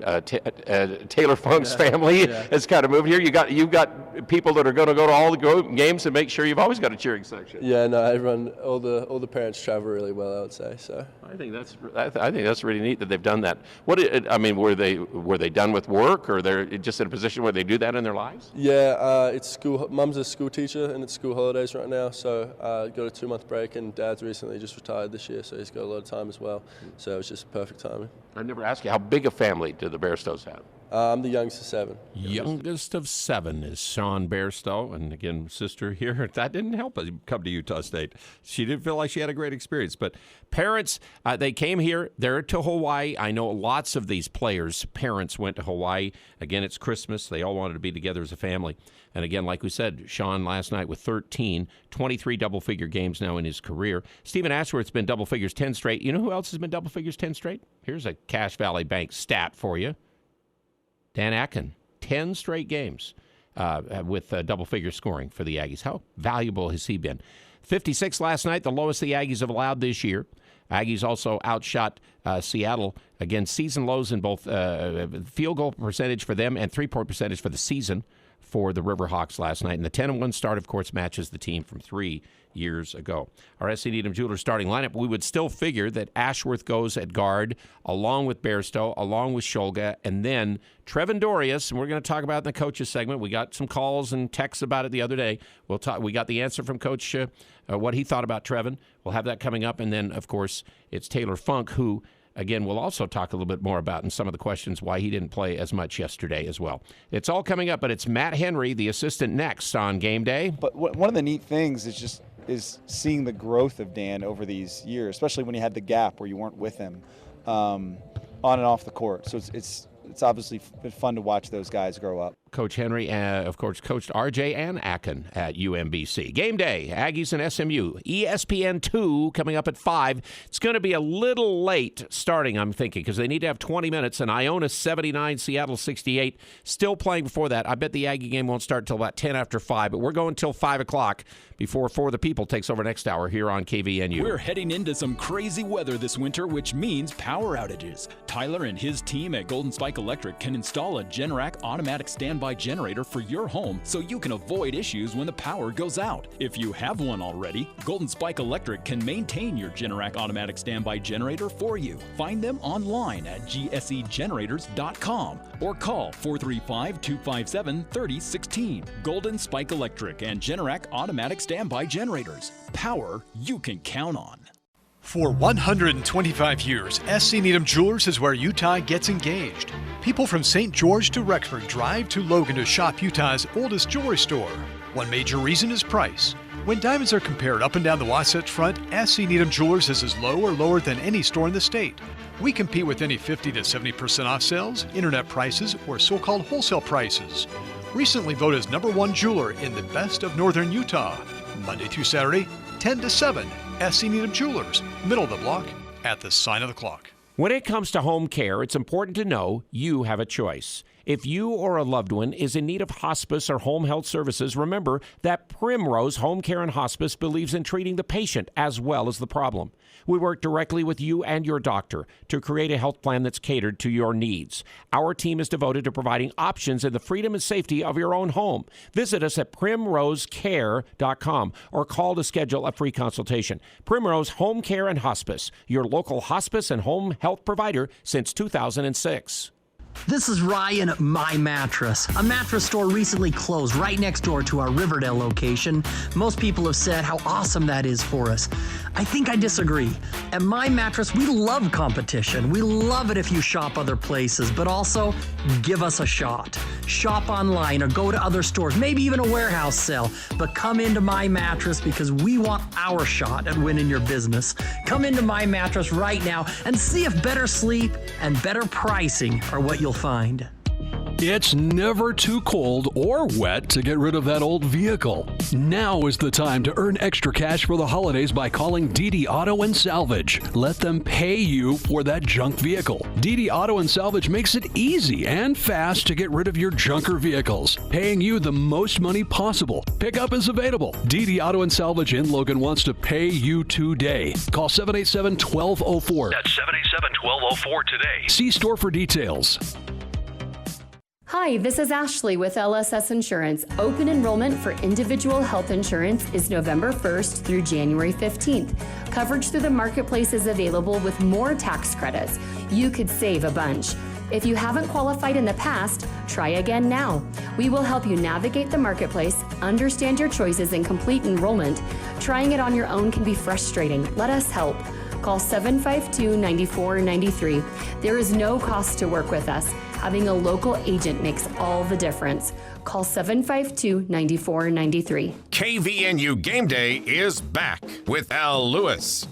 Taylor Funk's family, has kind of moved here. You've got people that are going to go to all the games and make sure you've always got a cheering section. Yeah, no, everyone, all the parents travel really well, I would say. So I think that's really neat that they've done that. Were they done with work, or they're just in a position where they do that in their lives? Yeah, it's school. Mum's a school teacher, and it's school holidays right now. So got a 2-month break, and Dad's recently just retired this year, so he's got a lot of time as well. So it's just perfect timing. I never asked you, how big a family do the Bairstows have? I'm the youngest of 7. Youngest of 7 is Sean Bairstow, and again, sister here. That didn't help us come to Utah State. She didn't feel like she had a great experience. But parents, they came here. They're to Hawaii. I know lots of these players' parents went to Hawaii. Again, it's Christmas. They all wanted to be together as a family. And again, like we said, Sean last night with 23 double-figure games now in his career. Stephen Ashworth's been double figures 10 straight. You know who else has been double figures 10 straight? Here's a Cache Valley Bank stat for you. Dan Akin, 10 straight games with double-figure scoring for the Aggies. How valuable has he been? 56 last night, the lowest the Aggies have allowed this year. Aggies also outshot Seattle. Again, season lows in both field goal percentage for them and three-point percentage for the season for the Riverhawks last night. And the 10-1 start, of course, matches the team from 3 years ago. Our SC Needham Jewelers starting lineup, we would still figure that Ashworth goes at guard, along with Bairstow, along with Scholga, and then Trevin Dorius, and we're going to talk about it in the coaches segment. We got some calls and texts about it the other day. We got the answer from Coach, what he thought about Trevin. We'll have that coming up. And then, of course, it's Taylor Funk, who, again, we'll also talk a little bit more about in some of the questions why he didn't play as much yesterday as well. It's all coming up, but it's Matt Henry, the assistant, next on Game Day. But one of the neat things is seeing the growth of Dan over these years, especially when he had the gap where you weren't with him on and off the court. So it's obviously been fun to watch those guys grow up. Coach Henry, of course, coached RJ and Akin at UMBC. Game day, Aggies and SMU. ESPN2 coming up at 5. It's going to be a little late starting, I'm thinking, because they need to have 20 minutes. And Iona 79, Seattle 68. Still playing before that. I bet the Aggie game won't start until about 10 after 5, but we're going till 5 o'clock before For the People takes over next hour here on KVNU. We're heading into some crazy weather this winter, which means power outages. Tyler and his team at Golden Spike Electric can install a Generac automatic standby generator for your home so you can avoid issues when the power goes out. If you have one already, Golden Spike Electric can maintain your Generac automatic standby generator for you. Find them online at gsegenerators.com or call 435-257-3016. Golden Spike Electric and Generac automatic standby generators. Power you can count on. For 125 years, SC Needham Jewelers is where Utah gets engaged. People from St. George to Rexford drive to Logan to shop Utah's oldest jewelry store. One major reason is price. When diamonds are compared up and down the Wasatch Front, SC Needham Jewelers is as low or lower than any store in the state. We compete with any 50 to 70% off sales, internet prices, or so-called wholesale prices. Recently voted as #1 jeweler in the best of northern Utah. Monday through Saturday, 10 to 7. SC Needham Jewelers, middle of the block, at the sign of the clock. When it comes to home care, it's important to know you have a choice. If you or a loved one is in need of hospice or home health services, remember that Primrose Home Care and Hospice believes in treating the patient as well as the problem. We work directly with you and your doctor to create a health plan that's catered to your needs. Our team is devoted to providing options in the freedom and safety of your own home. Visit us at primrosecare.com or call to schedule a free consultation. Primrose Home Care and Hospice, your local hospice and home health provider since 2006. This is Ryan at My Mattress. A mattress store recently closed right next door to our Riverdale location. Most people have said how awesome that is for us. I think I disagree. At My Mattress, we love competition. We love it if you shop other places, but also give us a shot. Shop online or go to other stores, maybe even a warehouse sale, but come into My Mattress because we want our shot at winning your business. Come into My Mattress right now and see if better sleep and better pricing are what you'll find. It's never too cold or wet to get rid of that old vehicle. Now is the time to earn extra cash for the holidays by calling DD Auto and Salvage. Let them pay you for that junk vehicle. DD Auto and Salvage makes it easy and fast to get rid of your junker vehicles, paying you the most money possible. Pickup is available. DD Auto and Salvage in Logan wants to pay you today. Call 787-1204. That's 787-1204 today. See store for details. Hi, this is Ashley with LSS Insurance. Open enrollment for individual health insurance is November 1st through January 15th. Coverage through the marketplace is available with more tax credits. You could save a bunch. If you haven't qualified in the past, try again now. We will help you navigate the marketplace, understand your choices, and complete enrollment. Trying it on your own can be frustrating. Let us help. Call 752-9493. There is no cost to work with us. Having a local agent makes all the difference. Call 752-9493. KVNU Game Day is back with Al Lewis.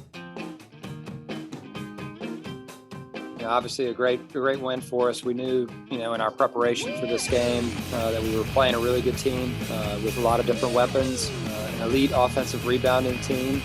Obviously a great win for us. We knew, in our preparation for this game that we were playing a really good team with a lot of different weapons, an elite offensive rebounding team,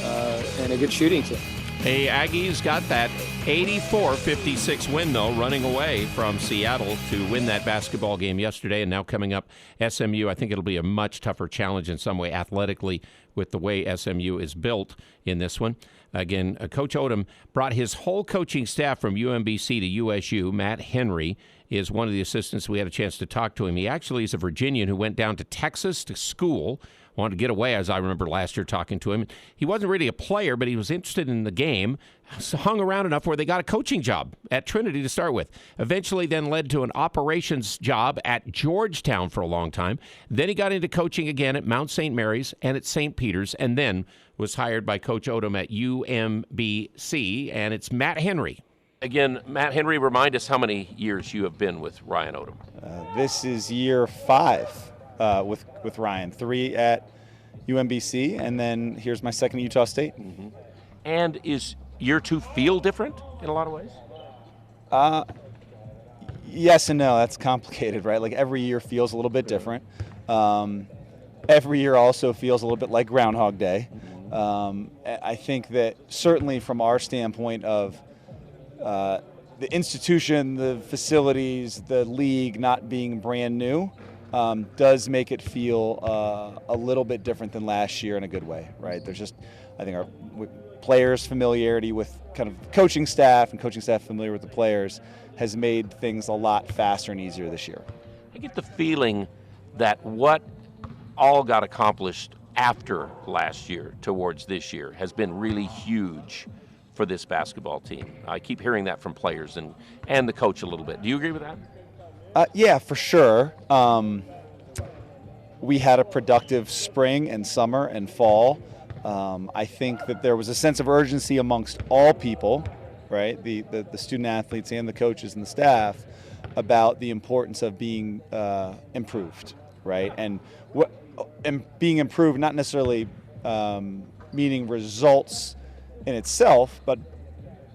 and a good shooting team. Hey, Aggies got that 84-56 win, though, running away from Seattle to win that basketball game yesterday. And now coming up, SMU, I think it'll be a much tougher challenge in some way athletically with the way SMU is built in this one. Again, Coach Odom brought his whole coaching staff from UMBC to USU. Matt Henry is one of the assistants. We had a chance to talk to him. He actually is a Virginian who went down to Texas to school. Wanted to get away, as I remember last year talking to him. He wasn't really a player, but he was interested in the game. So hung around enough where they got a coaching job at Trinity to start with. Eventually then led to an operations job at Georgetown for a long time. Then he got into coaching again at Mount St. Mary's and at St. Peter's, and then was hired by Coach Odom at UMBC, and it's Matt Henry. Again, Matt Henry, remind us how many years you have been with Ryan Odom. This is year 5. With Ryan, 3 at UMBC, and then here's my second at Utah State. Mm-hmm. And is year 2 feel different in a lot of ways? Yes and no. That's complicated, right? Like every year feels a little bit different. Every year also feels a little bit like Groundhog Day. I think that certainly from our standpoint of the institution, the facilities, the league not being brand new, does make it feel a little bit different than last year in a good way, right? There's just, I think, our players' familiarity with kind of coaching staff and coaching staff familiar with the players has made things a lot faster and easier this year. I get the feeling that what all got accomplished after last year towards this year has been really huge for this basketball team. I keep hearing that from players and the coach a little bit. Do you agree with that? Yeah, for sure. We had a productive spring and summer and fall. I think that there was a sense of urgency amongst all people, right? The student athletes and the coaches and the staff about the importance of being improved, right? And being improved, not necessarily meaning results in itself, but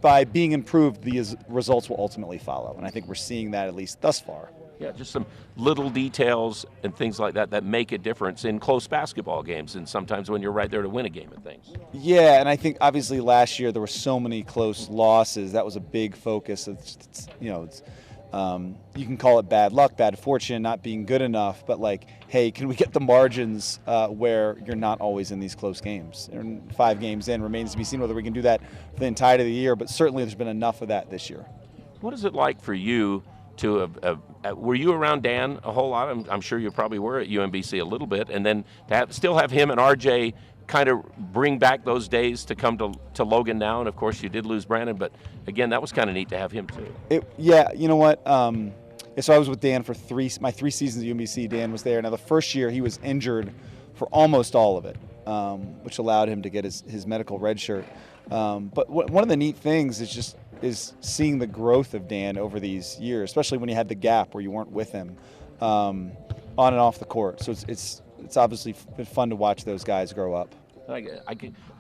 by being improved, these results will ultimately follow. And I think we're seeing that, at least thus far. Yeah, just some little details and things like that that make a difference in close basketball games, and sometimes when you're right there to win a game and things. Yeah, and I think obviously last year there were so many close losses. That was a big focus. You can call it bad luck, bad fortune, not being good enough, but like, hey, can we get the margins where you're not always in these close games? And 5 games in, remains to be seen whether we can do that for the entirety of the year, but certainly there's been enough of that this year. What is it like for you to were you around Dan a whole lot? I'm sure you probably were at UMBC a little bit, and then to still have him and RJ kind of bring back those days to come to Logan now. And of course you did lose Brandon, but again, that was kind of neat to have him too. Yeah, you know what? So I was with Dan for my 3 seasons at UMBC. Dan was there. Now the first year he was injured for almost all of it, which allowed him to get his medical red shirt. But one of the neat things is seeing the growth of Dan over these years, especially when you had the gap where you weren't with him on and off the court. So it's obviously been fun to watch those guys grow up. I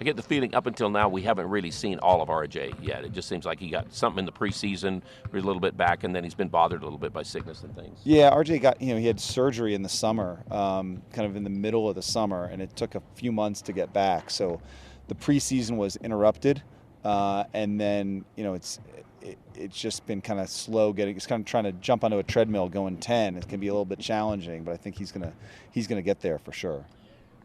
get the feeling up until now we haven't really seen all of RJ yet. It just seems like he got something in the preseason, a little bit back, and then he's been bothered a little bit by sickness and things. Yeah, RJ got, he had surgery in the summer, kind of in the middle of the summer, and it took a few months to get back. So the preseason was interrupted, and then it's just been kind of slow getting. It's kind of trying to jump onto a treadmill going 10. It can be a little bit challenging, but I think he's gonna get there for sure.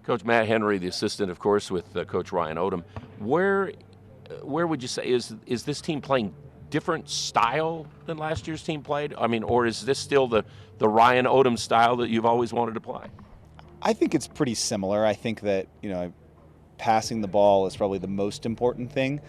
Coach Matt Henry, the assistant, of course, with Coach Ryan Odom. Where would you say is this team playing different style than last year's team played? I mean, or is this still the Ryan Odom style that you've always wanted to play? I think it's pretty similar. I think that passing the ball is probably the most important thing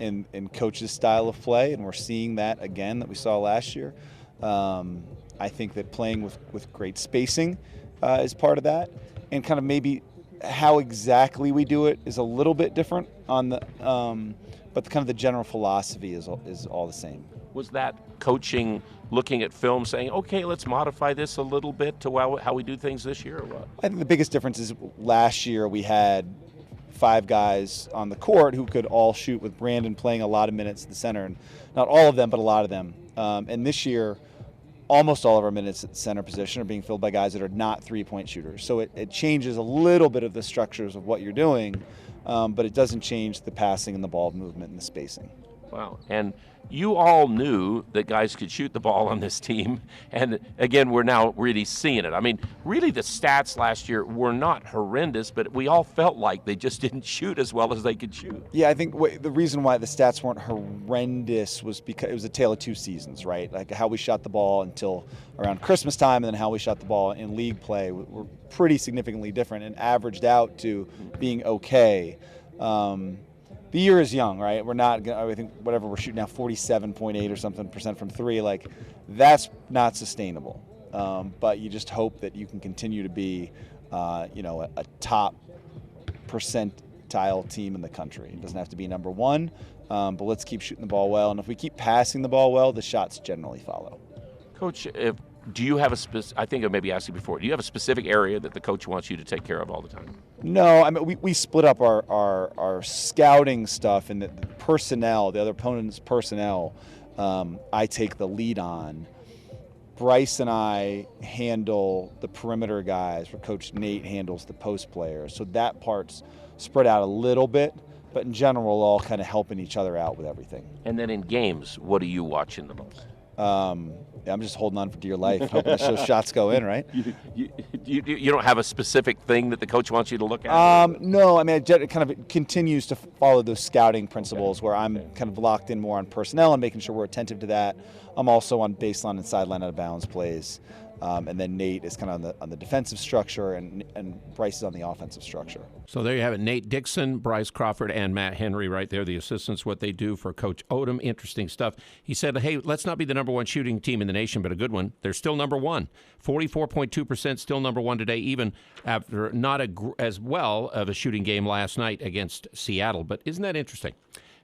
in Coach's style of play, and we're seeing that again that we saw last year. I think that playing with great spacing is part of that. And kind of maybe how exactly we do it is a little bit different but kind of the general philosophy is all the same. Was that coaching looking at film saying, okay, let's modify this a little bit to how we do things this year, or what? I think the biggest difference is last year we had 5 guys on the court who could all shoot, with Brandon playing a lot of minutes at the center, and not all of them, but a lot of them. And this year, almost all of our minutes at the center position are being filled by guys that are not 3-point shooters. So it changes a little bit of the structures of what you're doing, but it doesn't change the passing and the ball movement and the spacing. Wow. And you all knew that guys could shoot the ball on this team. And again, we're now really seeing it. I mean, really the stats last year were not horrendous, but we all felt like they just didn't shoot as well as they could shoot. Yeah, I think the reason why the stats weren't horrendous was because it was a tale of 2 seasons, right? Like how we shot the ball until around Christmas time, and then how we shot the ball in league play were pretty significantly different and averaged out to being okay. The year is young, right? We're not, I think, whatever we're shooting now, 47.8 or something % from 3. Like, that's not sustainable. But you just hope that you can continue to be, a top percentile team in the country. It doesn't have to be number 1, but let's keep shooting the ball well. And if we keep passing the ball well, the shots generally follow. Coach, do you have I think I maybe asked you before, do you have a specific area that the coach wants you to take care of all the time? No, I mean, we split up our scouting stuff, and the personnel, the other opponent's personnel, I take the lead on. Bryce and I handle the perimeter guys, where Coach Nate handles the post players. So that part's spread out a little bit, but in general, we're all kind of helping each other out with everything. And then in games, what are you watching the most? I'm just holding on for dear life, hoping that those shots go in, right? You don't have a specific thing that the coach wants you to look at? No, I mean, it kind of continues to follow those scouting principles where I'm kind of locked in more on personnel and making sure we're attentive to that. I'm also on baseline and sideline out of bounds plays. And then Nate is kind of on the defensive structure, and Bryce is on the offensive structure. So there you have it. Nate Dixon, Bryce Crawford, and Matt Henry right there, the assistants, what they do for Coach Odom. Interesting stuff. He said, hey, let's not be the number 1 shooting team in the nation, but a good one. They're still number 1. 44.2%, still number 1 today, even after not as well of a shooting game last night against Seattle. But isn't that interesting?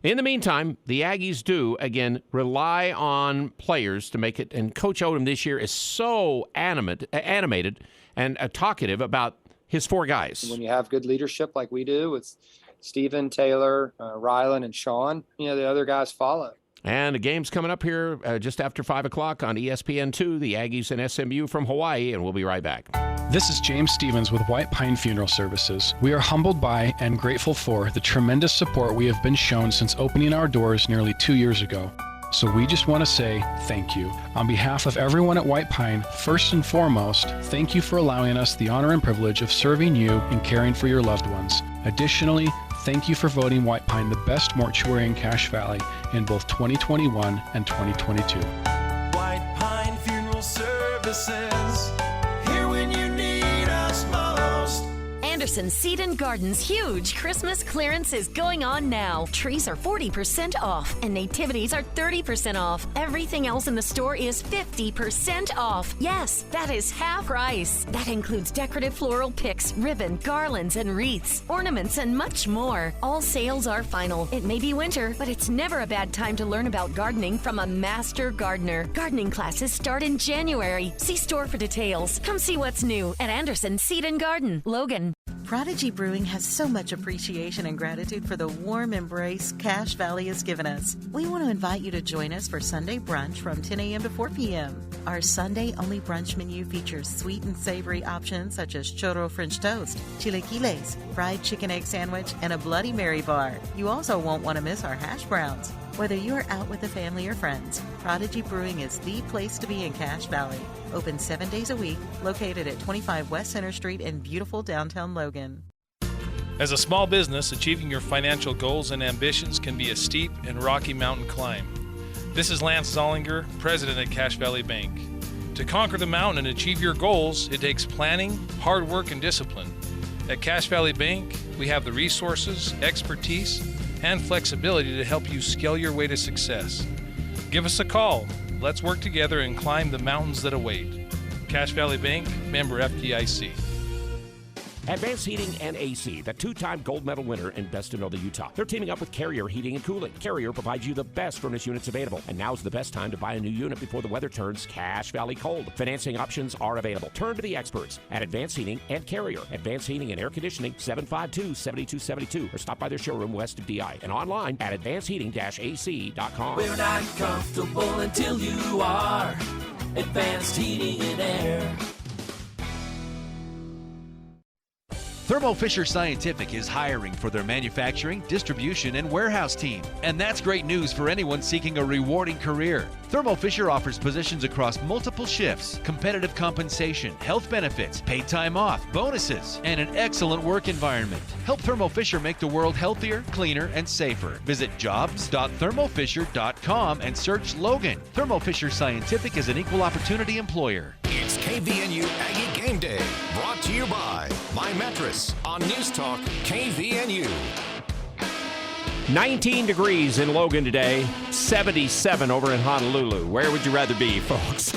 In the meantime, the Aggies do, again, rely on players to make it. And Coach Odom this year is so animated and talkative about his 4 guys. When you have good leadership like we do with Steven, Taylor, Rylan, and Sean, the other guys follow. And the game's coming up here just after 5 o'clock on ESPN2, the Aggies and SMU from Hawaii, and we'll be right back. This is James Stevens with White Pine Funeral Services. We are humbled by and grateful for the tremendous support we have been shown since opening our doors nearly 2 years ago. So we just want to say thank you. On behalf of everyone at White Pine, first and foremost, thank you for allowing us the honor and privilege of serving you and caring for your loved ones. Additionally, thank you for voting White Pine the best mortuary in Cache Valley in both 2021 and 2022. White Pine Funeral Services, here when you need us most. Anderson Seed and Garden's huge Christmas clearance is going on now. Trees are 40% off and nativities are 30% off. Everything else in the store is 50% off. Yes, that is half price. That includes decorative floral picks, ribbon, garlands, and wreaths, ornaments, and much more. All sales are final. It may be winter, but it's never a bad time to learn about gardening from a master gardener. Gardening classes start in January. See store for details. Come see what's new at Anderson Seed and Garden, Logan. Prodigy Brewing has so much appreciation and gratitude for the warm embrace Cache Valley has given us. We want to invite you to join us for Sunday brunch from 10 a.m. to 4 p.m. Our Sunday-only brunch menu features sweet and savory options such as churro French toast, chilaquiles, fried chicken egg sandwich, and a Bloody Mary bar. You also won't want to miss our hash browns. Whether you're out with a family or friends, Prodigy Brewing is the place to be in Cache Valley. Open 7 days a week, located at 25 West Center Street in beautiful downtown Logan. As a small business, achieving your financial goals and ambitions can be a steep and rocky mountain climb. This is Lance Zollinger, president at Cache Valley Bank. To conquer the mountain and achieve your goals, it takes planning, hard work, and discipline. At Cache Valley Bank, we have the resources, expertise, and flexibility to help you scale your way to success. Give us a call. Let's work together and climb the mountains that await. Cache Valley Bank, member FDIC. Advanced Heating and AC, the 2-time gold medal winner in Best in Northern Utah. They're teaming up with Carrier Heating and Cooling. Carrier provides you the best furnace units available, and now's the best time to buy a new unit before the weather turns Cache Valley cold. Financing options are available. Turn to the experts at Advanced Heating and Carrier. Advanced Heating and Air Conditioning, 752-7272, or stop by their showroom west of DI and online at advancedheating-ac.com. We're not comfortable until you are. Advanced Heating and Air. Thermo Fisher Scientific is hiring for their manufacturing, distribution, and warehouse team. And that's great news for anyone seeking a rewarding career. Thermo Fisher offers positions across multiple shifts, competitive compensation, health benefits, paid time off, bonuses, and an excellent work environment. Help Thermo Fisher make the world healthier, cleaner, and safer. Visit jobs.thermofisher.com and search Logan. Thermo Fisher Scientific is an equal opportunity employer. It's KVNU Aggie Game Day, brought to you by My Mattress on News Talk KVNU. 19 degrees in Logan today, 77 over in Honolulu. Where would you rather be, folks?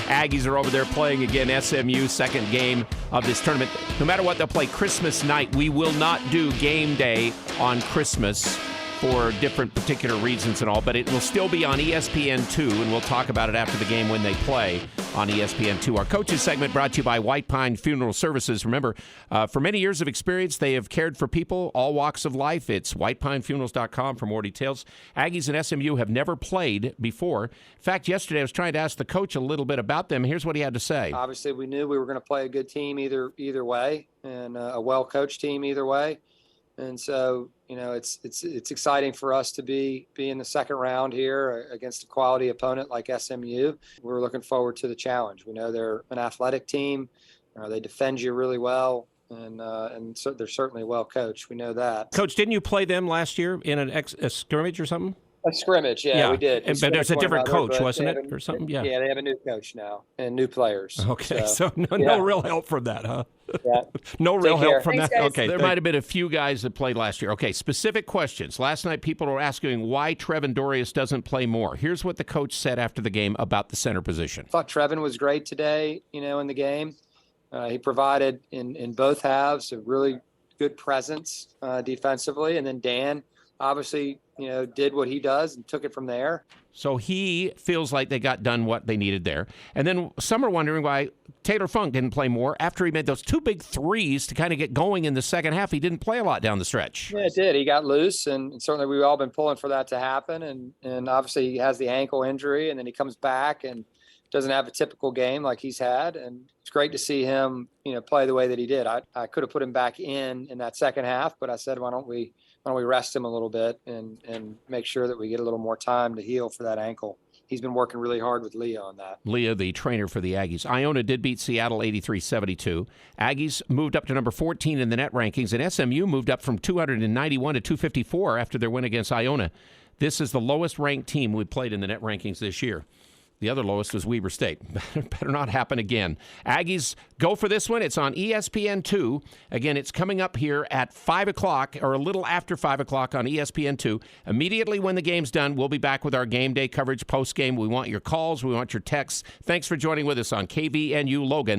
Aggies are over there playing again SMU, second game of this tournament. No matter what, they'll play Christmas night. We will not do game day on Christmas for different particular reasons and all, but it will still be on ESPN2, and we'll talk about it after the game when they play on ESPN2. Our coaches segment brought to you by White Pine Funeral Services. Remember, for many years of experience, they have cared for people, all walks of life. It's whitepinefunerals.com for more details. Aggies and SMU have never played before. In fact, yesterday I was trying to ask the coach a little bit about them. Here's what he had to say. Obviously, we knew we were going to play a good team either way, and a well-coached team either way. And so, it's exciting for us to be in the second round here against a quality opponent like SMU. We're looking forward to the challenge. We know they're an athletic team. They defend you really well, and so they're certainly well coached. We know that. Coach, didn't you play them last year in a scrimmage or something? A scrimmage, yeah, we did. But there's a different coach, wasn't it, or something? Yeah. Yeah, they have a new coach now and new players. Okay, so no real help from that, huh? Yeah. No real help from Thanks, that? guys. Okay, there might have been a few guys that played last year. Okay, specific questions. Last night, people were asking why Trevin Dorius doesn't play more. Here's what the coach said after the game about the center position. I thought Trevin was great today, in the game. He provided in both halves a really good presence defensively. And then Dan, obviously, did what he does and took it from there. So he feels like they got done what they needed there. And then some are wondering why Taylor Funk didn't play more after he made those 2 big threes to kind of get going in the second half. He didn't play a lot down the stretch. Yeah, it did. He got loose, and certainly we've all been pulling for that to happen. And obviously he has the ankle injury, and then he comes back and doesn't have a typical game like he's had. And it's great to see him, play the way that he did. I could have put him back in that second half, but I said, why don't we rest him a little bit and make sure that we get a little more time to heal for that ankle. He's been working really hard with Leah on that. Leah, the trainer for the Aggies. Iona did beat Seattle 83-72. Aggies moved up to number 14 in the net rankings, and SMU moved up from 291 to 254 after their win against Iona. This is the lowest ranked team we played in the net rankings this year. The other lowest was Weber State. Better not happen again. Aggies go for this one. It's on ESPN2. Again, it's coming up here at 5 o'clock or a little after 5 o'clock on ESPN2. Immediately when the game's done, we'll be back with our game day coverage post-game. We want your calls. We want your texts. Thanks for joining with us on KVNU Logan.